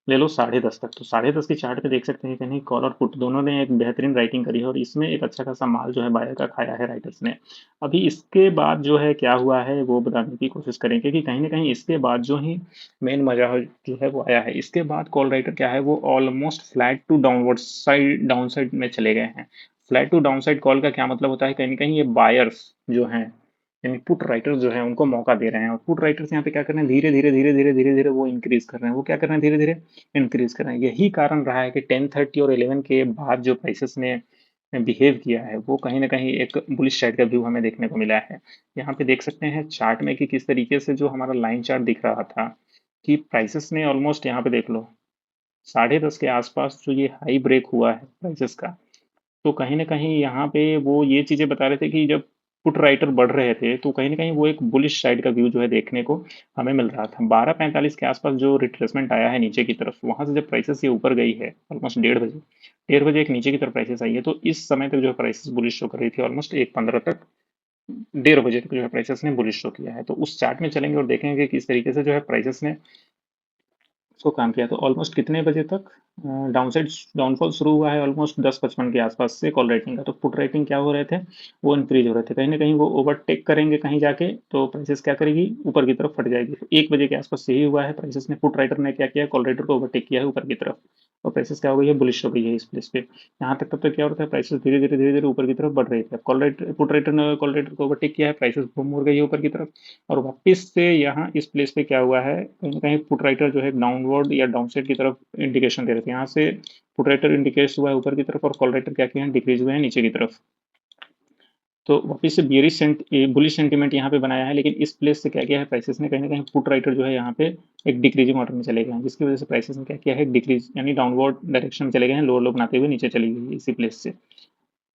ले लो, 10:30 तक। तो 10:30 की चार्ट पे देख सकते हैं कहीं कॉल और पुट दोनों ने एक बेहतरीन राइटिंग करी है, और इसमें एक अच्छा खासा माल जो है बायर का खाया है राइटर्स ने। अभी इसके बाद जो है क्या हुआ है वो बताने की कोशिश करेंगे कि कहीं ना कहीं इसके बाद जो ही मेन मजा जो है वो आया है। इसके बाद कॉल राइटर क्या है, वो almost flat to downward side, down side में चले गए हैं। फ्लैट टू डाउनसाइड कॉल का क्या मतलब होता है, कहीं ना कहीं ये बायर्स जो हैं, यानी पुट राइटर्स जो हैं, उनको मौका दे रहे हैं। और पुट राइटर्स यहाँ पे क्या कर रहे हैं, धीरे धीरे धीरे धीरे धीरे धीरे वो इंक्रीज कर रहे हैं। वो क्या कर रहे हैं, धीरे धीरे इंक्रीज कर रहे हैं। यही कारण रहा है कि 10:30 और 11 के बाद जो प्राइसेस ने बिहेव किया है वो कहीं ना कहीं एक बुलिश साइड का व्यू हमें देखने को मिला है। यहाँ पे देख सकते हैं चार्ट में कि किस तरीके से जो हमारा लाइन चार्ट दिख रहा था, कि प्राइसेस ने ऑलमोस्ट, यहाँ पे देख लो, 10:30 के आसपास जो ये हाई ब्रेक हुआ है प्राइसेस का, तो कहीं न कहीं यहाँ पे वो ये चीज़ें बता रहे थे कि जब पुट राइटर बढ़ रहे थे तो कहीं न कहीं वो एक बुलिश साइड का व्यू जो है देखने को हमें मिल रहा था। 12:45 के आसपास जो रिट्रेसमेंट आया है नीचे की तरफ, वहाँ से जब प्राइसेस ये ऊपर गई है ऑलमोस्ट 1:30 बजे, 1:30 बजे एक नीचे की तरफ प्राइसेस आई है, तो इस समय तक जो है प्राइसेस बुलिश शो कर रही थी। ऑलमोस्ट 1:15 तक, 1:30 बजे तक जो है प्राइसेस ने बुलिश शो किया है। तो उस चार्ट में चलेंगे और देखेंगे कि किस तरीके से जो है प्राइसेस ने उसको काम किया। तो ऑलमोस्ट कितने बजे तक डाउनसाइड डाउनफॉल शुरू हुआ है, ऑलमोस्ट 10:55 के आसपास से कॉल राइटिंग का। तो पुट राइटिंग क्या हो रहे थे, वो इंक्रीज हो रहे थे। कहीं ना कहीं वो ओवरटेक करेंगे कहीं जाके, तो प्राइसेस क्या करेगी, ऊपर की तरफ फट जाएगी। तो 1 बजे के आसपास यही हुआ है, प्राइसेस ने, पुट राइटर ने क्या किया, कॉल राइटर को ओवरटेक किया है ऊपर की तरफ, और प्राइसेस क्या हो गई है, बुलिश हो गई है इस प्लेस पे। यहाँ तक तब तक क्या हो रहा था, प्राइसेस धीरे धीरे ऊपर की तरफ बढ़ रही थी। कॉल राइटर, पुट राइटर ने कॉल राइटर को ओवरटेक किया है, प्राइसेस बूम हो गई है ऊपर की तरफ। और वापस से यहाँ इस प्लेस पे क्या हुआ है, कहीं ना कहीं पुट राइटर जो है डाउनवर्ड या डाउनसाइड की तरफ इंडिकेशन दे रहे थे। यहाँ से पुट राइटर इंडिकेट हुआ है ऊपर की तरफ, और कॉल राइटर क्या किए हैं, डिक्रीज हुए हैं नीचे की तरफ। तो वापिस से बियरिश बुलिश सेंटीमेंट यहाँ पे बनाया है, लेकिन इस प्लेस से क्या किया है प्राइसेस ने, कहीं ना कहीं पुट राइटर जो है यहाँ पे एक डिक्रीजिंग ऑर्डर में चले गए हैं, जिसकी वजह से प्राइसेस ने क्या किया है डिक्रीज यानी डाउनवर्ड डायरेक्शन में चले गए हैं, लोअर लो बनाते हुए नीचे चली गई है इसी प्लेस से।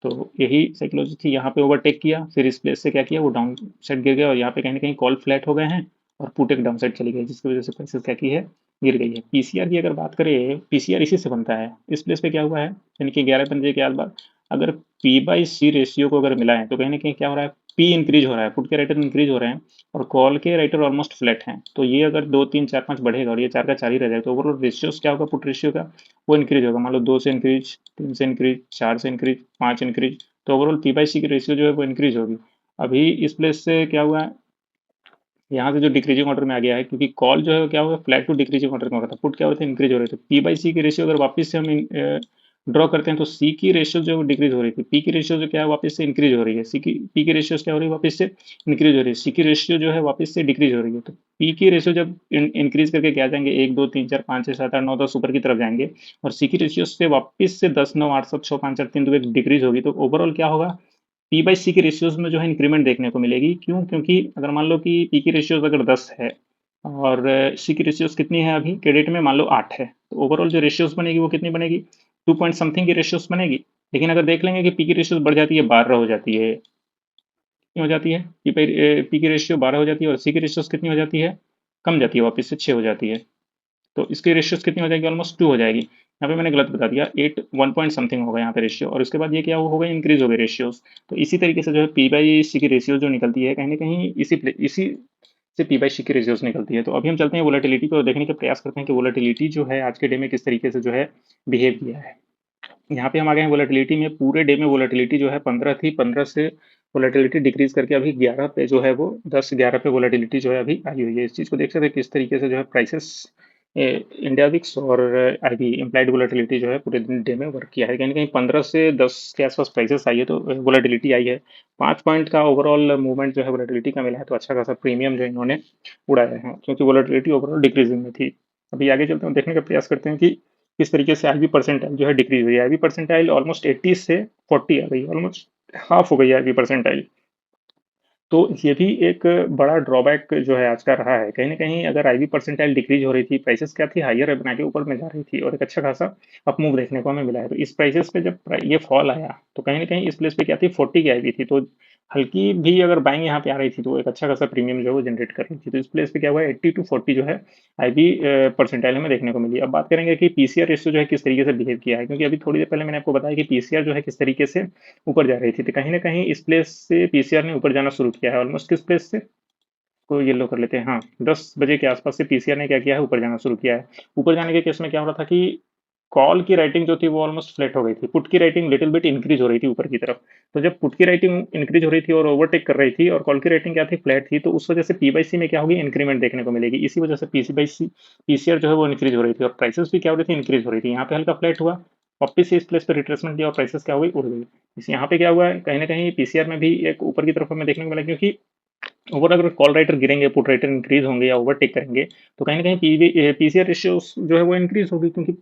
तो यही साइकोलॉजी थी, यहाँ पे ओवरटेक किया, फिर इस प्लेस से क्या किया वो डाउन साइड गिर गया, और यहाँ पे कहीं ना कहीं कॉल फ्लैट हो गए हैं और पुट एक डाउन साइड चली गई, जिसकी वजह से प्राइसेस क्या की है गिर गई है। पीसीआर की अगर बात करें, पीसीआर इसी से बनता है। इस प्लेस पे क्या हुआ है, यानी कि 11 पंजे के बाद अगर पी बाई सी रेशियो को अगर मिला है तो कहीं ना कहीं क्या हो रहा है, पी इंक्रीज हो रहा है, पुट के राइटर इंक्रीज हो रहे हैं और कॉल के राइटर ऑलमोस्ट फ्लैट हैं। तो ये अगर 2 3 4 5 बढ़ेगा और ये 4 का 4 ही रह जाए तो ओवरऑल रेशियोज क्या होगा पुट रेशियो का, वो इंक्रीज होगा। मान लो 2 से इंक्रीज, 3 से इंक्रीज, 4 से इंक्रीज, 5 इंक्रीज, तो ओवरऑल पी बाई सी की रेशियो जो है वो इंक्रीज होगी। अभी इस प्लेस से क्या हुआ है, यहाँ से जो डिक्रीजिंग ऑर्डर में आ गया है, क्योंकि कॉल जो है क्या होगा फ्लैट टू डिक्रीजिंग ऑर्डर में हो रहा था, पुट क्या हो रहे थे इंक्रीज हो रहे थे। पी बाई सी की रेशियो अगर वापस से हम ड्रॉ करते हैं तो सी की रेशियो जो डिक्रीज हो रही थी, पी की रेशियो जो क्या है वापस से इंक्रीज हो रही है, सी की पी की रेशियो क्या हो रही है वापस से इंक्रीज हो रही है, सी की रेशियो जो है वापस से डिक्रीज हो रही है। तो पी की रेशियो जब इंक्रीज करके क्या जाएंगे 1 2 3 4 5 6 7 8 9 10 ऊपर की तरफ जाएंगे, और सी की रेशियो से वापस से 10 9 8 7 6 5 4 3 2 1 डिक्रीज होगी, तो ओवरऑल क्या होगा पी बाई सी के रेशियोज में जो है इंक्रीमेंट देखने को मिलेगी। क्यों? क्योंकि अगर मान लो कि पी की रेशियोज अगर 10 है और सी की रेशियोज कितनी है अभी क्रेडिट में, मान लो 8 है, तो ओवरऑल जो रेशियोज बनेगी वो कितनी बनेगी, 2 पॉइंट समथिंग की रेशियोज बनेगी। लेकिन अगर देख लेंगे कि पी की रेशियोज बढ़ जाती है 12 हो जाती है, कितनी हो जाती है पी की रेशियो 12 हो जाती है, और सी की रेशियोज कितनी हो जाती है, कम जाती है वापस से 6 हो जाती है। तो इसकी रेशियोज कितनी हो जाएगी, ऑलमोस्ट 2 हो जाएगी। यहाँ पे मैंने गलत बता दिया, 8 1 पॉइंट समथिंग होगा यहाँ पे रेशियो, और उसके बाद ये क्या हो गई इंक्रीज हो गई रेशियोज। तो इसी तरीके से जो है पी बाई सी की रेशियो जो निकलती है कहीं ना कहीं इसी से पी बाई सी की रेशियोज निकलती है। तो अभी हम चलते हैं वोलेटिलिटी को देखने का प्रयास करते हैं कि वोलेटिलिटी जो है आज के डे में किस तरीके से जो है बिहेव किया है। यहाँ पे हम आ गए हैं वोलेटिलिटी में, पूरे डे में वोलेटिलिटी जो है 15 थी, 15 से वोलेटिलिटी डिक्रीज करके अभी 11 पे जो है वो 10 11 पे वोलेटिलिटी जो है अभी आई हुई है। इस चीज़ को देख सकते हैं किस तरीके से जो है प्राइसेस इंडिया विक्स और आईबी इम्प्लाइड वोलेटिलिटी जो है पूरे दिन डे में वर्क किया है। कहीं ना कहीं 15 से 10 के आसपास प्राइसेस आई है तो वोलेटिलिटी आई है। 5 पॉइंट का ओवरऑल मूवमेंट जो है वोलेटिलिटी का मिला है, तो अच्छा खासा प्रीमियम जो इन्होंने उड़ाया है, क्योंकि वोलेटिलिटी ओवरऑल डिक्रीजिंग में थी। अभी आगे चलते हैं, देखने का प्रयास करते हैं कि किस तरीके से आईबी परसेंटाइल जो है डिक्रीज हुई है। आईबी परसेंटाइल ऑलमोस्ट 80 से 40 आ गई, ऑलमोस्ट हाफ हो गई है आईबी परसेंटाइल। तो ये भी एक बड़ा ड्रॉबैक जो है आज का रहा है। कहीं न कहीं अगर आईवी परसेंटाइल डिक्रीज़ हो रही थी, प्राइसेज़ क्या थी हाइयर बना के ऊपर में जा रही थी और एक अच्छा खासा अप मूव देखने को हमें मिला है। तो इस प्राइसेज़ पे जब ये फॉल आया, तो कहीं न कहीं इस प्लेस पे क्या थी 40 की आईवी थी, तो हल्की भी अगर बाइंग यहाँ पे आ रही थी, तो एक अच्छा खासा प्रीमियम जो है वो जनरेट कर रही थी। तो इस प्लेस पे क्या हुआ 80 टू 40 जो है आईवी परसेंटाइल हमें देखने को मिली। अब बात करेंगे कि पीसीआर रेशियो जो है किस तरीके से बिहेव किया है, क्योंकि अभी थोड़ी देर पहले मैंने आपको बताया कि पीसीआर जो है किस तरीके से ऊपर जा रही थी। तो कहीं न कहीं इस प्लेस से पीसीआर ने ऊपर जाना शुरू किया है, ऑलमोस्ट किस प्लेस से, को येलो कर लेते हैं, हाँ 10 बजे के आसपास से पीसीआर ने क्या किया है ऊपर जाना शुरू किया है। ऊपर जाने के केस में क्या हो रहा था कि कॉल की राइटिंग जो थी वो ऑलमोस्ट फ्लैट हो गई थी, पुट की राइटिंग लिटिल बिट इंक्रीज हो रही थी ऊपर की तरफ। तो जब पुट की राइटिंग इंक्रीज हो रही थी और ओवरटेक कर रही थी और कॉल की राइटिंग क्या थी फ्लैट थी, तो उस वजह से पी बाई सी में क्या होगी इंक्रीमेंट देखने को मिलेगी। इसी वजह से पीसी बाई सी पीसीआर जो है वो इंक्रीज हो रही थी और प्राइसेस भी क्या हो रही थी इंक्रीज हो रही थी। यहाँ पे हल्का फ्लैट हुआ, वापिस से इस प्लेस पे रिट्रेसमेंट लिया और प्राइसेस क्या हो गई उड़ गई। इस यहाँ पे क्या हुआ है कहीं ना कहीं पीसीआर में भी एक ऊपर की तरफ हमें देखने को मिला, क्योंकि ओवर अगर कॉल राइटर गिरेंगे पुट राइटर इंक्रीज होंगे या ओवरटेक करेंगे, तो कहीं ना कहीं पीसीआर रेशियो जो है वो इंक्रीज होगी, क्योंकि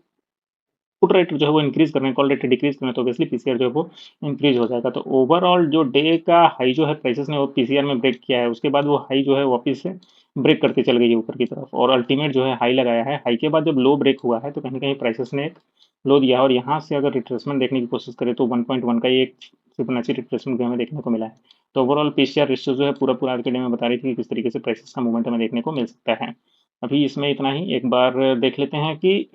पुट राइटर जो है वो इंक्रीज कर रहे हैं, कॉल राइटर डिक्रीज कर रहे हैं, तो ऑब्वियसली पीसीआर जो है वो इंक्रीज हो जाएगा। तो ओवरऑल जो डे का हाई जो है प्राइसेस ने वो पीसीआर में ब्रेक किया है, उसके बाद वो हाई जो है वापस से ब्रेक करते चल गई है ऊपर की तरफ और अल्टीमेट जो है हाई लगाया है। हाई के बाद जब लो ब्रेक हुआ है तो कहीं ना कहीं प्राइसेस ने एक लो दिया है, और यहाँ से अगर रिट्रेसमेंट देखने की कोशिश करें तो 1.1 का ही एक फिबोनाची रिट्रेसमेंट भी हमें देखने को मिला है। तो ओवरऑल पीसीआर रेशियो जो है पूरा पूरा आज के डे में बता रही थी कि किस तरीके से प्राइसेस का मूवमेंट हमें देखने को मिल सकता है। अभी इसमें इतना ही, एक बार देख लेते हैं कि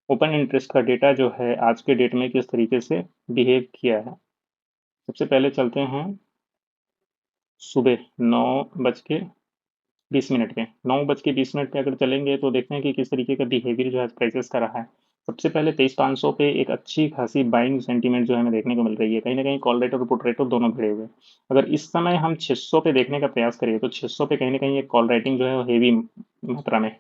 ओपन इंटरेस्ट का डेटा जो है आज के डेट में किस तरीके से बिहेव किया है। सबसे पहले चलते हैं सुबह 9:20 पे। 9:20 पे अगर चलेंगे तो देखते हैं कि किस तरीके का बिहेवियर जो है प्राइसेस का रहा है। सबसे पहले 23,500 पे एक अच्छी खासी बाइंग सेंटीमेंट जो है हमें देखने को मिल रही है, कहीं ना कहीं कॉल रेट और पुट रेट दोनों भिड़े हुए। अगर इस समय हम 600 पे देखने का प्रयास करें तो 600 पे कहीं ना कहीं एक कॉल राइटिंग जो है वो हेवी मात्रा में है।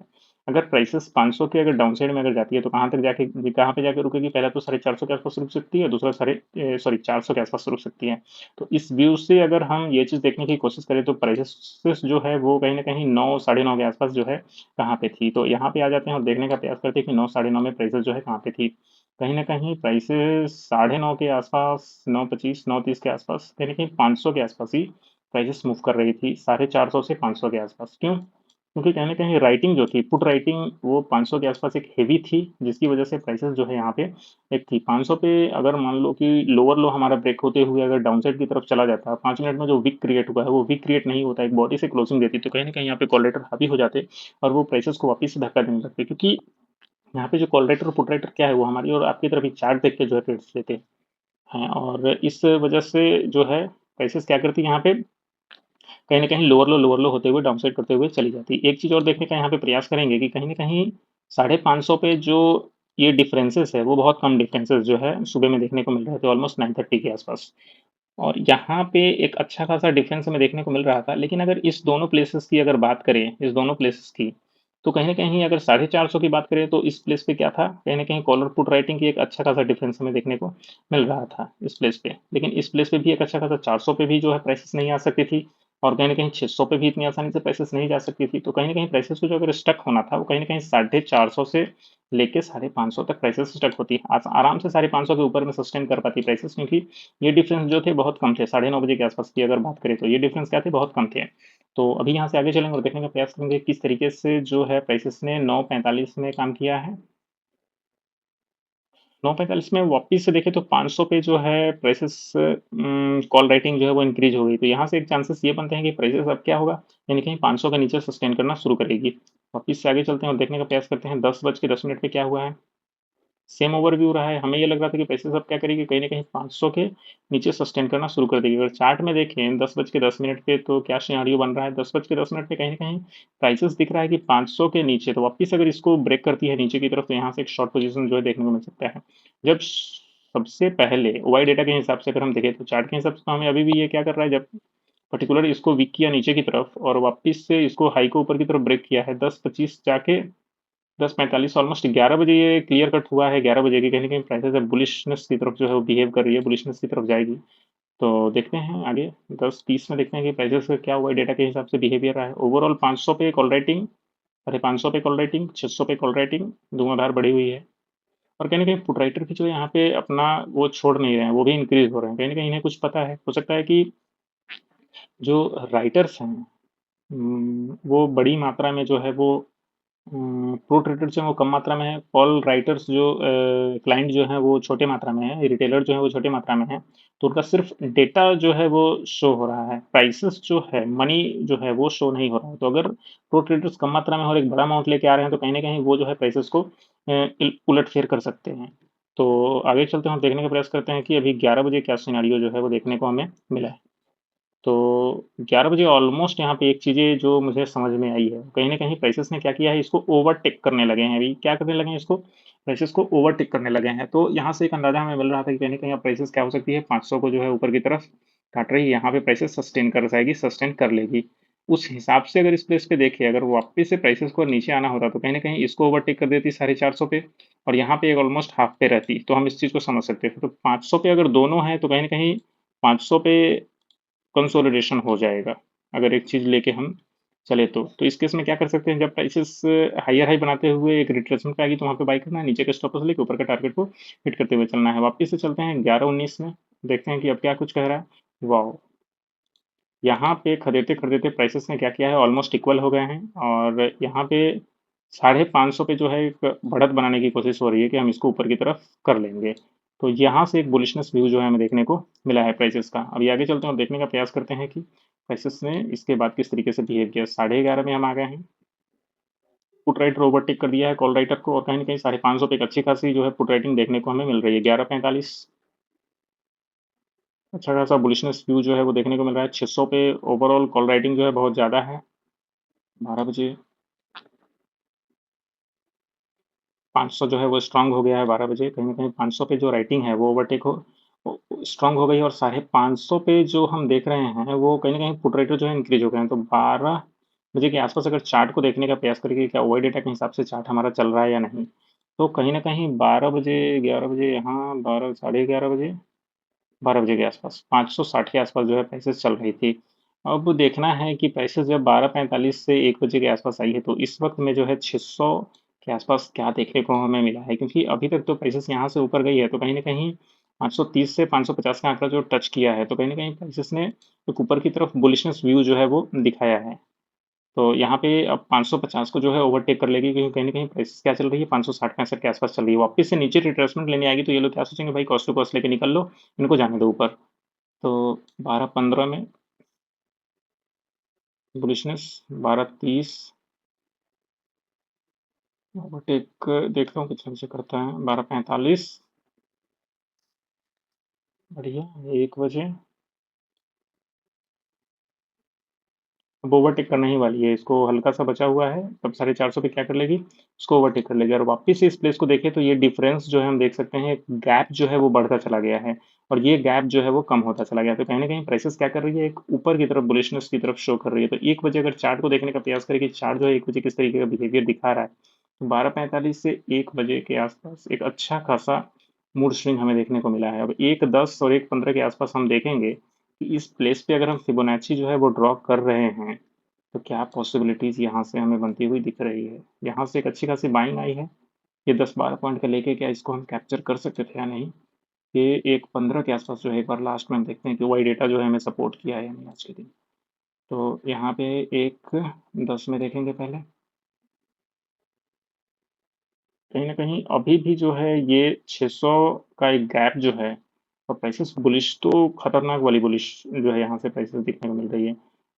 अगर प्राइसेस 500 के अगर डाउन साइड में अगर जाती है तो कहाँ तक जाके कहाँ पे जाके रुकेगी, पहला तो 450 के आसपास रुक सकती है, दूसरा 400 के आसपास रुक सकती है। तो इस व्यू से अगर हम ये चीज़ देखने की कोशिश करें तो प्राइसेस जो है वो कहीं ना कहीं 9 9:30 के आसपास जो है कहाँ पे थी। तो यहाँ पे आ जाते हैं और देखने का प्रयास करते हैं कि 9 9:30 में प्राइसेस जो है कहाँ पे थी। कहीं न कहीं प्राइसेज़ 9:30 के आसपास, 9:25, 9:30 के आसपास, कहीं न कहीं 500 के आसपास ही प्राइसेज़ मूव कर रही थी, 450 से 500 के आसपास। क्यों? क्योंकि कहीं न कहीं राइटिंग जो थी, पुट राइटिंग वो 500 के आसपास एक हेवी थी, जिसकी वजह से प्राइसेज़ जो है यहाँ पे एक थी। 500 पे अगर मान लो कि लोअर लो हमारा ब्रेक होते हुए अगर डाउनसाइड की तरफ चला जाता, 5 मिनट में जो विक क्रिएट हुआ है, वो विक क्रिएट नहीं होता, एक बॉडी से क्लोजिंग देती, तो कहीं न कहीं यहाँ पे कॉल राइटर हावी हो जाते और वो प्राइसेज़ को वापस से धक्का देने लगते। क्योंकि यहाँ पे जो कॉल राइटर और पुट राइटर क्या है, वो हमारी और आपकी तरफ ही चार्ट देख के जो है ट्रेड्स लेते हैं और इस वजह से जो है प्राइसेज़ क्या करती है यहाँ पे कहीं न कहीं लोअर लो होते हुए डाउनसाइड करते हुए चली जाती है। एक चीज़ और देखने का यहाँ पे प्रयास करेंगे कि कहीं न कहीं 550 पे जो ये डिफरेंसेस है, वो बहुत कम डिफरेंसेस जो है सुबह में देखने को मिल रहे थे ऑलमोस्ट 9:30 के आसपास। और यहाँ पे एक अच्छा खासा डिफरेंस हमें देखने को मिल रहा था। लेकिन अगर इस दोनों प्लेसेस की अगर बात करें, इस दोनों प्लेसेस की, तो कहीं न कहीं अगर 450 की बात करें तो इस प्लेस पे क्या था, कहीं न कहीं कॉल और पुट राइटिंग की एक अच्छा खासा डिफरेंस हमें देखने को मिल रहा था इस प्लेस पे। लेकिन इस प्लेस पे भी एक अच्छा खासा 400 पे भी जो है प्राइसेज़ नहीं आ सकती थी और कहीं न कहीं 600 पे भी इतनी आसानी से प्राइसेज़ नहीं जा सकती थी। तो कहीं न कहीं प्राइसेज़ को जो अगर स्टक होना था, वो कहीं न कहीं 450 से लेके 550 तक प्राइसेज़ स्टक होती। आराम से 550 के ऊपर में सस्टेन कर पाती प्राइसेज़, क्योंकि ये डिफरेंस जो थे बहुत कम थे। 9:30 बजे के आसपास की अगर बात करें तो ये डिफरेंस क्या थे, बहुत कम थे। तो अभी यहाँ से आगे चलेंगे और देखने का प्रयास करेंगे किस तरीके से जो है प्राइसेज़ ने 9:45 में काम किया है। 9:45 में वापिस से देखें तो 500 पे जो है प्राइसेज़ कॉल राइटिंग जो है वो इंक्रीज़ हो गई। तो यहाँ से एक चांसेस ये बनते हैं कि प्राइसेज़ अब क्या होगा, यानी कहीं 500 के नीचे सस्टेन करना शुरू करेगी। वापिस से आगे चलते हैं और देखने का प्रयास करते हैं 10:10 पे क्या हुआ है। सेम ओवरव्यू रहा है। हमें ये लग रहा था कि पैसे सब क्या करेगी, कहीं न कहीं 500 के नीचे सस्टेन करना शुरू कर देगी। अगर चार्ट में देखें 10:10 पे तो क्या सिनेरियो बन रहा है, 10:10 पे कहीं न कहीं प्राइसेज़ दिख रहा है कि 500 के नीचे, तो वापिस अगर इसको ब्रेक करती है नीचे की तरफ, तो यहाँ से एक शॉर्ट पोज़ीशन जो है देखने को मिल सकता है। जब सबसे पहले ओवाई डेटा के हिसाब से अगर हम देखें, तो चार्ट के हिसाब से तो हमें अभी भी ये क्या कर रहा है, जब पर्टिकुलर इसको वीक किया नीचे की तरफ और वापिस से इसको हाई को ऊपर की तरफ ब्रेक किया है, 10:25 जाके 10:45 ऑलमोस्ट 11 बजे ये क्लियर कट हुआ है। 11 बजे की कहीं न कहीं प्राइसेज़ अब बुलिशनेस की तरफ जो है वो बिहेव कर रही है, बुलिशनेस की तरफ जाएगी। तो देखते हैं आगे 10:30 में देखते हैं कि प्राइसेज़ का क्या हुआ है, डेटा के हिसाब से बिहेवियर रहा है। ओवरऑल 500 पे कॉल राइटिंग, 550 पे कॉल राइटिंग, 600 पे कॉल राइटिंग, धुआँधार बढ़ी हुई है। और कहीं न कहीं पुट राइटर भी जो यहाँ पे अपना वो छोड़ नहीं रहे हैं, वो भी इंक्रीज़ हो रहे हैं। कहीं न कहीं इन्हें कुछ पता है। हो सकता है कि जो राइटर्स हैं वो बड़ी मात्रा में जो है वो प्रो ट्रेडर जो है वो कम मात्रा में है, कॉल राइटर्स जो क्लाइंट जो हैं वो छोटे मात्रा में है, रिटेलर जो है वो छोटे मात्रा में है, तो उनका सिर्फ डेटा जो है वो शो हो रहा है, प्राइसेस जो है, मनी जो है वो शो नहीं हो रहा है। तो अगर प्रो ट्रेडर्स कम मात्रा में और एक बड़ा अमाउंट लेके आ रहे हैं, तो कहीं न कहीं वो जो है प्राइसेस को उलट-फेर कर सकते हैं। तो आगे चलते हैं और देखने का प्रयास करते हैं कि अभी 11 बजे क्या सिनेरियो जो है वो देखने को हमें मिला है। तो 11 बजे ऑलमोस्ट यहाँ पे एक चीज़ें जो मुझे समझ में आई है, कहीं न कहीं प्राइसेज़ ने क्या किया है, इसको ओवरटेक करने लगे हैं अभी। क्या करने लगे हैं इसको? प्राइसेज़ को ओवरटेक करने लगे हैं। तो यहाँ से एक अंदाज़ा हमें मिल रहा था कि कहीं न कहीं अब प्राइसेज़ क्या हो सकती है, 500 को जो है ऊपर की तरफ काट रही है, यहाँ पे प्राइसेज़ सस्टेन कर जाएगी, सस्टेन कर लेगी। उस हिसाब से अगर इस प्लेस पे देखें, अगर वापस से प्राइसेज़ को नीचे आना होता, तो कहीं न कहीं इसको ओवरटेक कर देती 450 पे और यहाँ पे एक ऑलमोस्ट हाफ पे रहती, तो हम इस चीज़ को समझ सकते थे। तो 500 पे अगर दोनों हैं, तो कहीं न कहीं 500 पे कंसोलिडेशन हो जाएगा, अगर एक चीज़ लेके हम चले तो। तो इस केस में क्या कर सकते हैं, जब प्राइसेस हायर हाई बनाते हुए एक रिट्रेसमेंट पे आएगी, तो वहाँ पे बाय करना है, नीचे के स्टॉप लॉस लेके ऊपर के टारगेट को हिट करते हुए चलना है। वापस से चलते हैं 11-19 में, देखते हैं कि अब क्या कुछ कह रहा है। वॉव! यहाँ पे खदेड़ते-खदेड़ते प्राइसेस ने क्या किया है, ऑलमोस्ट इक्वल हो गए हैं और यहाँ पे 550 पे जो है एक बढ़त बनाने की कोशिश हो रही है कि हम इसको ऊपर की तरफ कर लेंगे। तो यहाँ से एक बुलिशनेस व्यू जो है हमें देखने को मिला है प्राइसेस का। अभी आगे चलते हैं और देखने का प्रयास करते हैं कि प्राइसेस ने इसके बाद किस तरीके से बिहेव किया। 11:30 में हम आ गए हैं। पुट राइटर ओवरटेक कर दिया है कॉल राइटर को और कहीं न कहीं 550 पे एक अच्छी खासी जो है पुट राइटिंग देखने को हमें मिल रही है। 11:45 अच्छा खासा बुलिशनेस व्यू जो है वो देखने को मिल रहा है। 600 पे ओवरऑल कॉल राइटिंग जो है बहुत ज़्यादा है। 12 बजे 500 जो है वो स्ट्रांग हो गया है 12 बजे। कहीं न कहीं 500 पे जो राइटिंग है वो ओवरटेक हो स्ट्रांग हो गई है और 550 पे जो हम देख रहे हैं वो कहीं न कहीं पुट राइटर जो है इंक्रीज़ हो गए हैं। तो 12 बजे के आस-पास अगर चार्ट को देखने का प्रयास करें कि क्या ओवर डेटा के हिसाब से चार्ट हमारा चल रहा है या नहीं। तो कहीं न कहीं 12 बजे, 11 बजे यहाँ 12 साढ़े 11 बजे, 12 बजे के आस-पास 560 के आस-पास जो है प्राइसेज़ चल रही थी। अब देखना है कि प्राइसेज़ जब 12:45 से 1 बजे के आस-पास आई है, तो इस वक़्त में जो है 600 के आसपास क्या देखने को हमें मिला है, क्योंकि अभी तक तो प्राइसेस यहाँ से ऊपर गई है तो कहीं ना कहीं 530 से 550 का आंकड़ा जो टच किया है, तो कहीं ना कहीं प्राइसेस ने एक ऊपर की तरफ बुलिशनेस व्यू जो है वो दिखाया है। तो यहाँ पे अब 550 को जो है ओवरटेक कर लेगी, क्योंकि कहीं ना कहीं प्राइस क्या चल रही है, 560-65 के आसपास चल रही है। वापस से नीचे रिट्रेसमेंट लेने आएगी तो ये लोग क्या सोचेंगे, भाई कॉस्ट टू कॉस्ट लेके निकल लो, इनको जाने दो ऊपर। तो 12-15 में बुलिशनेस, 12-30 ओवरटेक देखता हूँ कितने बजे करता है, 12:45 बढ़िया, 1 बजे अब ओवरटेक करने ही वाली है, इसको हल्का सा बचा हुआ है, तब 450 पे क्या कर लेगी, इसको ओवरटेक कर लेगी। और वापस से इस प्लेस को देखें तो ये डिफरेंस जो है हम देख सकते हैं, गैप जो है वो बढ़ता चला गया है और ये गैप जो है वो कम होता चला गया। तो कहीं ना कहीं प्राइसेस क्या कर रही है, एक ऊपर की तरफ बुलिशनेस की तरफ शो कर रही है। तो 1 बजे अगर चार्ट को देखने का प्रयास करें कि चार्ट जो है 1 बजे किस तरीके का बिहेवियर दिखा रहा है, तो 12:45 से 1 बजे के आसपास एक अच्छा खासा मूड स्विंग हमें देखने को मिला है। अब 1:10 और 1:15 के आसपास हम देखेंगे कि इस प्लेस पे अगर हम फिबोनाची जो है वो ड्रॉ कर रहे हैं तो क्या पॉसिबिलिटीज यहाँ से हमें बनती हुई दिख रही है। यहाँ से एक अच्छी खासी बाइंग आई है, ये 10-12 पॉइंट का लेके क्या इसको हम कैप्चर कर सकते थे या नहीं, ये 1:15 के आसपास जो है एक बार लास्ट में हम देखते हैं कि वही डेटा जो है हमें सपोर्ट किया है या नहीं आज के दिन। तो यहाँ पे 1:10 में देखेंगे पहले, कहीं ना कहीं अभी भी जो है ये 600 का एक गैप जो है, और प्राइसेस बुलिश तो खतरनाक वाली बुलिश जो है यहाँ से प्राइसेस दिखने को मिल रही है।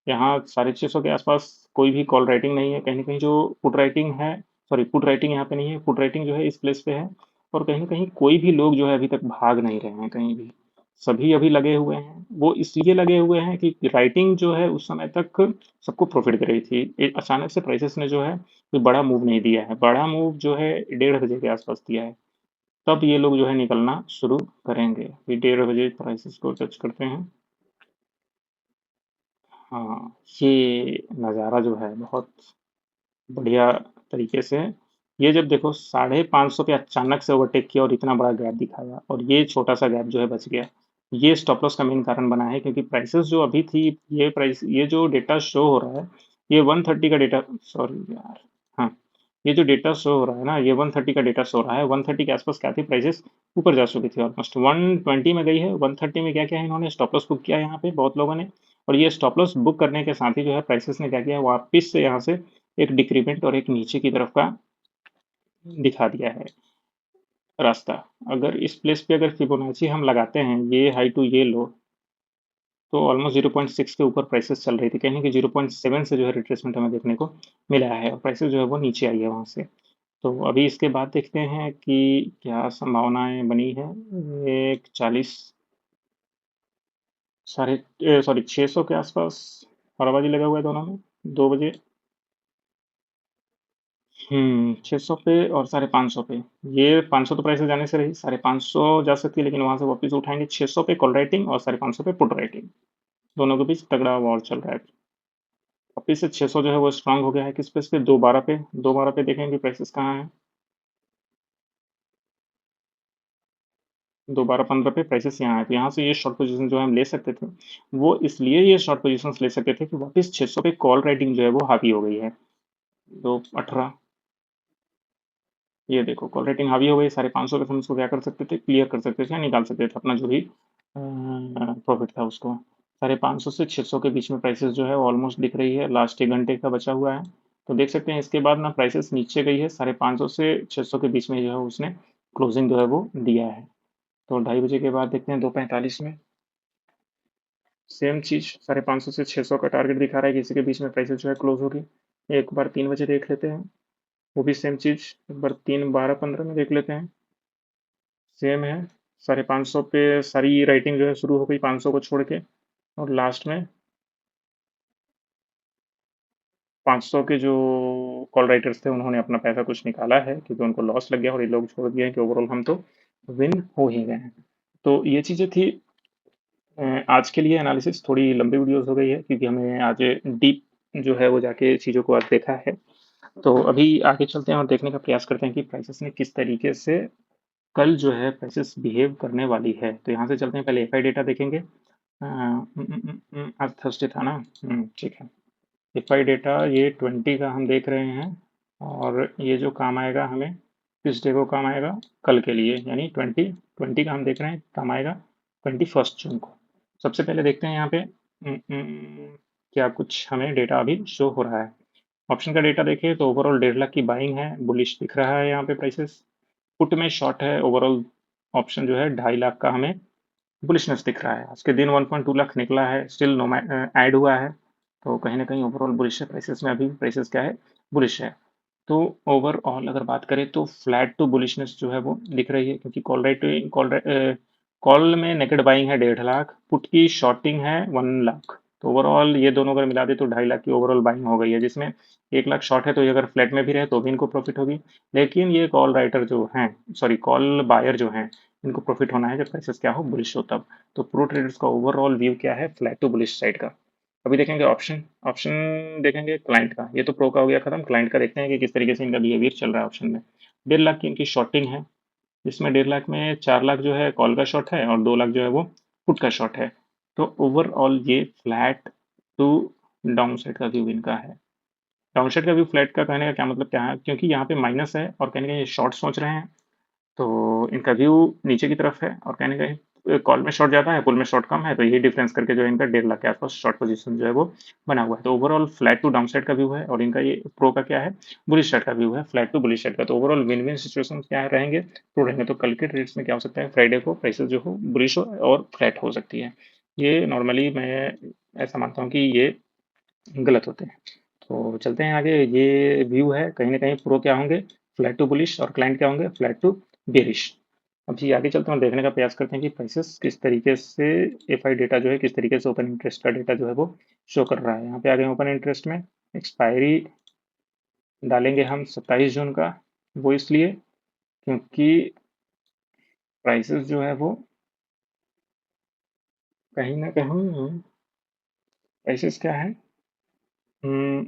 यहाँ 650 के आसपास कोई भी कॉल राइटिंग नहीं है, कहीं ना कहीं जो पुट राइटिंग है, सॉरी पुट राइटिंग यहाँ पे नहीं है, पुट राइटिंग जो है इस प्लेस पे है। और कहीं ना कहीं कोई भी लोग जो है अभी तक भाग नहीं रहे हैं कहीं भी, सभी अभी लगे हुए हैं। वो इसलिए लगे हुए हैं कि राइटिंग जो है उस समय तक सबको प्रॉफिट दे रही थी, अचानक से प्राइसेस ने जो है कोई बड़ा मूव नहीं दिया है, बड़ा मूव जो है 1:30 बजे के आसपास दिया है, तब ये लोग जो है निकलना शुरू करेंगे। ये 1:30 बजे प्राइसेस को टच करते हैं। हाँ, ये नज़ारा जो है बहुत बढ़िया तरीके से, ये जब देखो 550 पे अचानक से ओवरटेक किया और इतना बड़ा गैप दिखाया और ये छोटा सा गैप जो है बच गया, ये स्टॉप लॉस का मेन कारण बना है। क्योंकि प्राइसेस जो अभी थी, ये प्राइस, ये जो डेटा शो हो रहा है, ये 130 का डेटा, सॉरी यार, हाँ, ये जो डेटा शो हो रहा है ना, ये 130 का डेटा शो हो रहा है। 130 के आसपास क्या थी प्राइसेस, ऊपर जा चुकी थी, ऑलमोस्ट 120 में गई है। 130 में क्या किया है इन्होंने, स्टॉप लॉस बुक किया है यहाँ पे बहुत लोगों ने, और ये स्टॉप लॉस बुक करने के साथ ही जो है प्राइसेस ने क्या किया, वापिस से यहाँ से एक डिक्रीमेंट और एक नीचे की तरफ का दिखा दिया है रास्ता। अगर इस प्लेस पे अगर फिबोनाची हम लगाते हैं, ये हाई टू ये लो, तो ऑलमोस्ट 0.6 के ऊपर प्राइसेस चल रही थी, कहीं कि 0.7 से जो है रिट्रेसमेंट हमें देखने को मिला है और प्राइसेस जो है वो नीचे आई है वहाँ से। तो अभी इसके बाद देखते हैं कि क्या संभावनाएं बनी है। एक 40 साढ़े सॉरी 600 के आसपास हवाबाजी लगा हुआ है दोनों में, 2 बजे। 600 पे और 550 पे, ये 500 तो प्राइस जाने से रही, 550 जा सकती है, लेकिन वहां से वापस उठाएंगे। 600 पे कॉल राइटिंग और 550 पे पुट राइटिंग, दोनों के बीच तगड़ा वॉर चल रहा है। वापस से 600 जो है वो स्ट्रांग हो गया है किस पे, 212 पे। 212 पे देखेंगे प्राइसेस कहाँ है, 212-15 पे प्राइसेस यहाँ है। तो यहाँ से ये शॉर्ट पोजीशन जो हम ले सकते थे, वो इसलिए ये शॉर्ट पोजीशन ले सकते थे कि वापस 600 पे कॉल राइटिंग जो है वो हावी हो गई है। 218, ये देखो कॉल रेटिंग हावी हो गई, 550 पे हम उसको क्या कर सकते थे, क्लियर कर सकते थे या निकाल सकते थे अपना जो भी प्रॉफिट था उसको। 550 से 600 के बीच में प्राइसेस जो है ऑलमोस्ट दिख रही है, लास्ट 1 घंटे का बचा हुआ है। तो देख सकते हैं इसके बाद ना प्राइसेस नीचे गई है, 550 से 600 के बीच में जो है उसने क्लोजिंग जो है वो दिया है। तो 2:30 बजे के बाद देखते हैं 2:45 में सेम चीज, 550 से 600 का टारगेट दिखा रहा है कि इसी के बीच में प्राइसेस जो है क्लोज होगी। एक बार 3 बजे देख लेते हैं, वो भी सेम चीज, एक बार 3:12-15 में देख लेते हैं, सेम है। 550 पे सारी राइटिंग जो है शुरू हो गई 500 को छोड़ के, और लास्ट में 500 के जो कॉल राइटर्स थे उन्होंने अपना पैसा कुछ निकाला है, क्योंकि उनको लॉस लग गया और ये लोग छोड़ दिए हैं कि ओवरऑल हम तो विन हो ही गए हैं। तो ये चीज़ें थी। आज के लिए एनालिसिस थोड़ी लंबी वीडियोस हो गई है, क्योंकि हमें आज डीप जो है वो जाके चीज़ों को आज देखा है। तो अभी आगे चलते हैं और देखने का प्रयास करते हैं कि प्राइसेस ने किस तरीके से कल जो है प्राइसेस बिहेव करने वाली है। तो यहाँ से चलते हैं, पहले एफआई डेटा देखेंगे। आज थर्सडे था ना, ठीक है। एफआई डेटा ये 20 का हम देख रहे हैं, और ये जो काम आएगा हमें किस डे को काम आएगा, कल के लिए, यानी 2020 का हम देख रहे हैं काम आएगा 21 जून को। सबसे पहले देखते हैं यहाँ पे क्या कुछ हमें डेटा अभी शो हो रहा है। ऑप्शन का डेटा देखिए तो ओवरऑल 1.5 लाख की बाइंग है, बुलिश दिख रहा है यहाँ पे प्राइसेस। पुट में शॉर्ट है, ओवरऑल ऑप्शन जो है 2.5 लाख का हमें बुलिशनेस दिख रहा है। आज के दिन 1.2 लाख निकला है, स्टिल नो ऐड हुआ है, तो कहीं ना कहीं ओवरऑल बुलिश है प्राइसेस में, अभी प्राइसेस क्या है, बुलिश है। तो ओवरऑल अगर बात करें तो फ्लैट टू बुलिशनेस जो है वो दिख रही है, क्योंकि कॉल में नेकेड बाइंग है 1.5 लाख, पुट की शॉर्टिंग है 1 लाख। तो ओवरऑल ये दोनों अगर मिला दे तो 2.5 लाख की ओवरऑल बाइंग हो गई है, जिसमें 1 लाख शॉर्ट है, तो ये अगर फ्लैट में भी रहे तो भी इनको प्रॉफिट होगी। लेकिन ये कॉल राइटर जो हैं, सॉरी कॉल बायर जो हैं, इनको प्रॉफिट होना है जब प्राइसेस क्या हो, बुलिश हो तब। तो प्रो ट्रेडर्स का ओवरऑल व्यू क्या है, फ्लैट टू बुलिश साइड का। अभी देखेंगे ऑप्शन ऑप्शन देखेंगे क्लाइंट का। ये तो प्रो का हो गया खत्म, क्लाइंट का देखते हैं कि किस तरीके से इनका बिहेवियर चल रहा है ऑप्शन में। 1.5 लाख की इनकी शॉर्टिंग है, जिसमें 1.5 लाख में 4 लाख जो है कॉल का शॉर्ट है और 2 लाख जो है वो पुट का शॉर्ट है। तो ओवरऑल ये फ्लैट टू डाउन साइड का व्यू इनका है। डाउन साइड का व्यू फ्लैट का कहने का क्या मतलब क्या है, क्योंकि यहाँ पे माइनस है और कहने का ये शॉर्ट सोच रहे हैं, तो इनका व्यू नीचे की तरफ है, और कहने का कॉल में शॉर्ट ज़्यादा है, पुल में शॉर्ट कम है, तो यही डिफरेंस करके जो है इनका 1.5 लाख के आसपास शॉर्ट पोजीशन जो है वो बना हुआ है। तो overall flat to down side का व्यू है, और इनका ये प्रो का क्या है, बुलिश साइड का व्यू है, फ्लैट टू बुलिश साइड का। तो ओवरऑल विन विन सिचुएशन क्या रहेंगे, प्रो रहेंगे। तो कल के ट्रेड्स में क्या हो सकता है, फ्राइडे को प्राइसेस जो हो बुलिश हो और फ्लैट हो सकती है। ये नॉर्मली मैं ऐसा मानता हूँ कि ये गलत होते हैं। तो चलते हैं आगे। ये व्यू है, कहीं ना कहीं प्रो क्या होंगे, फ्लैट टू बुलिश, और क्लाइंट क्या होंगे, फ्लैट टू बेरिश। अब जी आगे चलते हैं और देखने का प्रयास करते हैं कि प्राइसेस किस तरीके से, एफआई डेटा जो है किस तरीके से ओपन इंटरेस्ट का डेटा जो है वो शो कर रहा है। यहाँ पे आ गए ओपन इंटरेस्ट में, एक्सपायरी डालेंगे हम 27 जून का, वो इसलिए क्योंकि प्राइसेस जो है वो कहीं ना कहीं, प्राइसेस क्या है,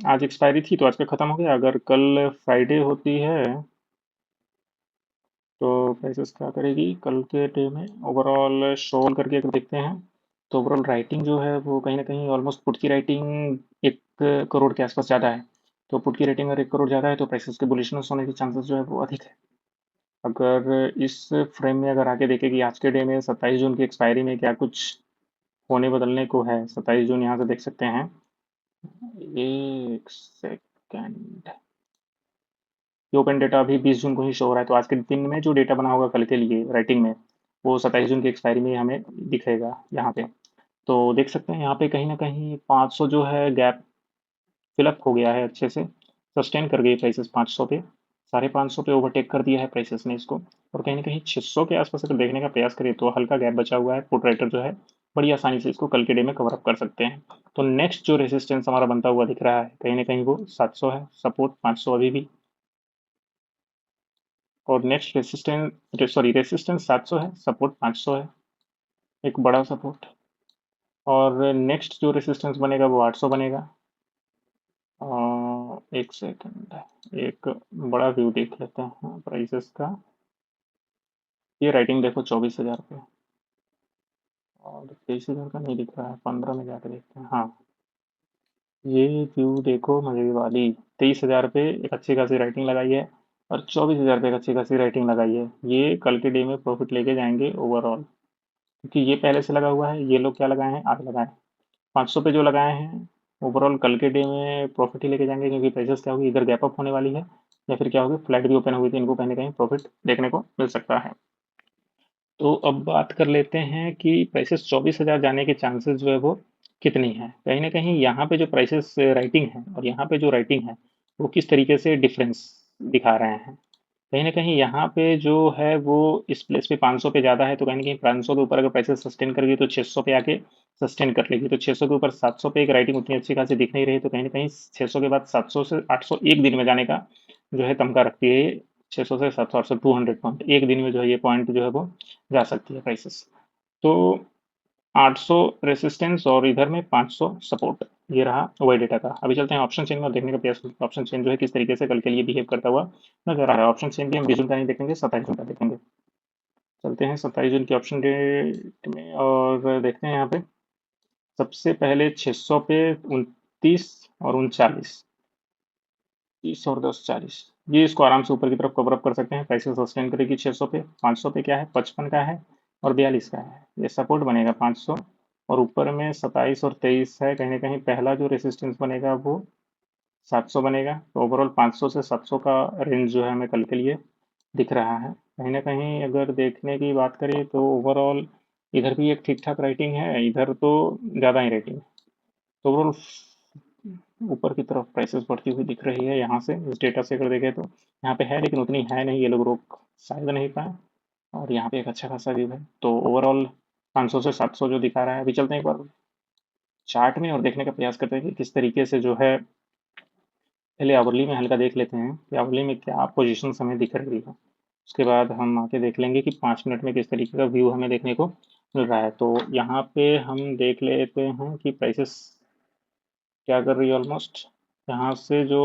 आज एक्सपायरी थी तो आज का खत्म हो गया। अगर कल फ्राइडे होती है तो प्राइसेस क्या करेगी कल के डे में, ओवरऑल शो करके अगर देखते हैं तो ओवरऑल राइटिंग जो है वो कहीं ना कहीं ऑलमोस्ट पुट की राइटिंग 1 करोड़ के आसपास ज़्यादा है। तो पुट की रेटिंग अगर 1 करोड़ ज़्यादा है तो प्राइसेस के बुलिशनेस होने के चांसेस जो है वो अधिक है। अगर इस फ्रेम में अगर आके देखें कि आज के डे में 27 जून की एक्सपायरी में क्या कुछ होने बदलने को है, 27 जून यहाँ से देख सकते हैं। एक सेकेंड, ये ओपन डेटा अभी 20 जून को ही शो हो रहा है, तो आज के दिन में जो डेटा बना होगा कल के लिए राइटिंग में, वो 27 जून की एक्सपायरी में हमें दिखेगा यहाँ पे। तो देख सकते हैं यहाँ पे कहीं ना कहीं 500 जो है गैप फिलअप हो गया है अच्छे से, सस्टेन कर गई प्राइसेस 500 पे, 550 पे ओवरटेक कर दिया है प्राइसेस ने इसको। और कहीं ना कहीं 600 के आसपास अगर देखने का प्रयास करें तो हल्का गैप बचा हुआ है, पुट राइटर जो है बड़ी आसानी से इसको कल के डे में कवर अप कर सकते हैं। तो नेक्स्ट जो रेजिस्टेंस हमारा बनता हुआ दिख रहा है कहीं ना कहीं वो 700 है, सपोर्ट 500 अभी भी, और नेक्स्ट रेसिस्टेंस 700 है, सपोर्ट 500 है, एक बड़ा सपोर्ट। और नेक्स्ट जो रेसिस्टेंस बनेगा वो 800 बनेगा। एक सेकंड, एक बड़ा व्यू देख लेते हैं प्राइसेस का। ये राइटिंग देखो 24,000 पे, और 23,000 का नहीं दिख रहा है, 15 में जाकर देखते हैं। हाँ, ये व्यू देखो मजे वाली, 23,000 पे एक अच्छी खासी राइटिंग लगाई है, और 24,000 पे एक अच्छी खासी राइटिंग लगाई है। ये कल के डे में प्रॉफिट लेके जाएंगे ओवरऑल, क्योंकि ये पहले से लगा हुआ है, ये लोग क्या लगाए हैं, आगे लगाए हैं। 500 पे जो लगाए हैं ओवरऑल कल के डे में प्रॉफिट ही लेके जाएंगे, क्योंकि प्राइसेस क्या होगी, इधर गैप अप होने वाली है, या फिर क्या होगी, फ्लैट भी ओपन हुई थी, इनको कहीं ना कहीं प्रॉफिट देखने को मिल सकता है। तो अब बात कर लेते हैं कि प्राइसेस 24,000 जाने के चांसेस जो है वो कितनी है। कहीं ना कहीं यहाँ पे जो प्राइसेस राइटिंग है और यहाँ पे जो राइटिंग है वो किस तरीके से डिफरेंस दिखा रहे हैं। कहीं ना कहीं यहाँ पे जो है वो इस प्लेस पे 500 पे ज़्यादा है, तो कहीं ना कहीं 500 के ऊपर अगर प्राइसेस सस्टेन करेगी तो 600 पे आके सस्टेन कर लेगी। तो 600 के ऊपर 700 पे एक राइटिंग उतनी अच्छी खासी दिख नहीं रही, तो कहीं ना कहीं 600 के बाद 700 से 800 एक दिन में जाने का जो है तमका रखती है ये। 600 से 700, 800, 200 पॉइंट एक दिन में जो है ये पॉइंट जो है वो जा सकती है प्राइसेस। तो 800 रेसिस्टेंस और इधर में 500 सपोर्ट, ये रहा वही डेटा का। अभी चलते हैं ऑप्शन चेन में और देखने का प्रयास, ऑप्शन चेन जो है किस तरीके से कल के लिए बिहेव करता हुआ नजर आ रहा है। ऑप्शन चेन भी हम 20 जून का नहीं देखेंगे, 27 जून का देखेंगे। चलते हैं 27 जून की ऑप्शन डेट में और देखते हैं यहाँ पे। सबसे पहले 600 पे 29 और 39, 30 और 10 40, ये इसको आराम से ऊपर की तरफ कवर अप कर सकते हैं। प्राइसेस सस्टेन करेगी 600 पे, 500 पे क्या है, 55 का है और 42 का है, ये सपोर्ट बनेगा 500। और ऊपर में 27 और 23 है, कहीं ना कहीं पहला जो रेसिस्टेंस बनेगा वो 700 बनेगा। तो ओवरऑल 500 से 700 का रेंज जो है हमें कल के लिए दिख रहा है। कहीं ना कहीं अगर देखने की बात करें तो ओवरऑल इधर भी एक ठीक ठाक राइटिंग है, इधर तो ज़्यादा ही राइटिंग है। तो ओवरऑल ऊपर की तरफ प्राइसेस बढ़ती हुई दिख रही है यहाँ से, इस डेटा से अगर देखें तो यहाँ पे है लेकिन उतनी है नहीं, ये लोग रोक शायद नहीं पाए। और यहाँ पे एक अच्छा खासा व्यू है। तो ओवरऑल 500 से 700 जो दिखा रहा है, अभी चलते हैं एक बार चार्ट में और देखने का प्रयास करते हैं कि किस तरीके से जो है। पहले आवरली में हल्का देख लेते हैं कि आवरली में क्या पोजीशन हमें दिख रही है, उसके बाद हम आके देख लेंगे कि 5 मिनट में किस तरीके का व्यू हमें देखने को मिल रहा है। तो यहाँ पे हम देख लेते हैं कि प्राइसेस क्या कर रही है। ऑलमोस्ट यहाँ से जो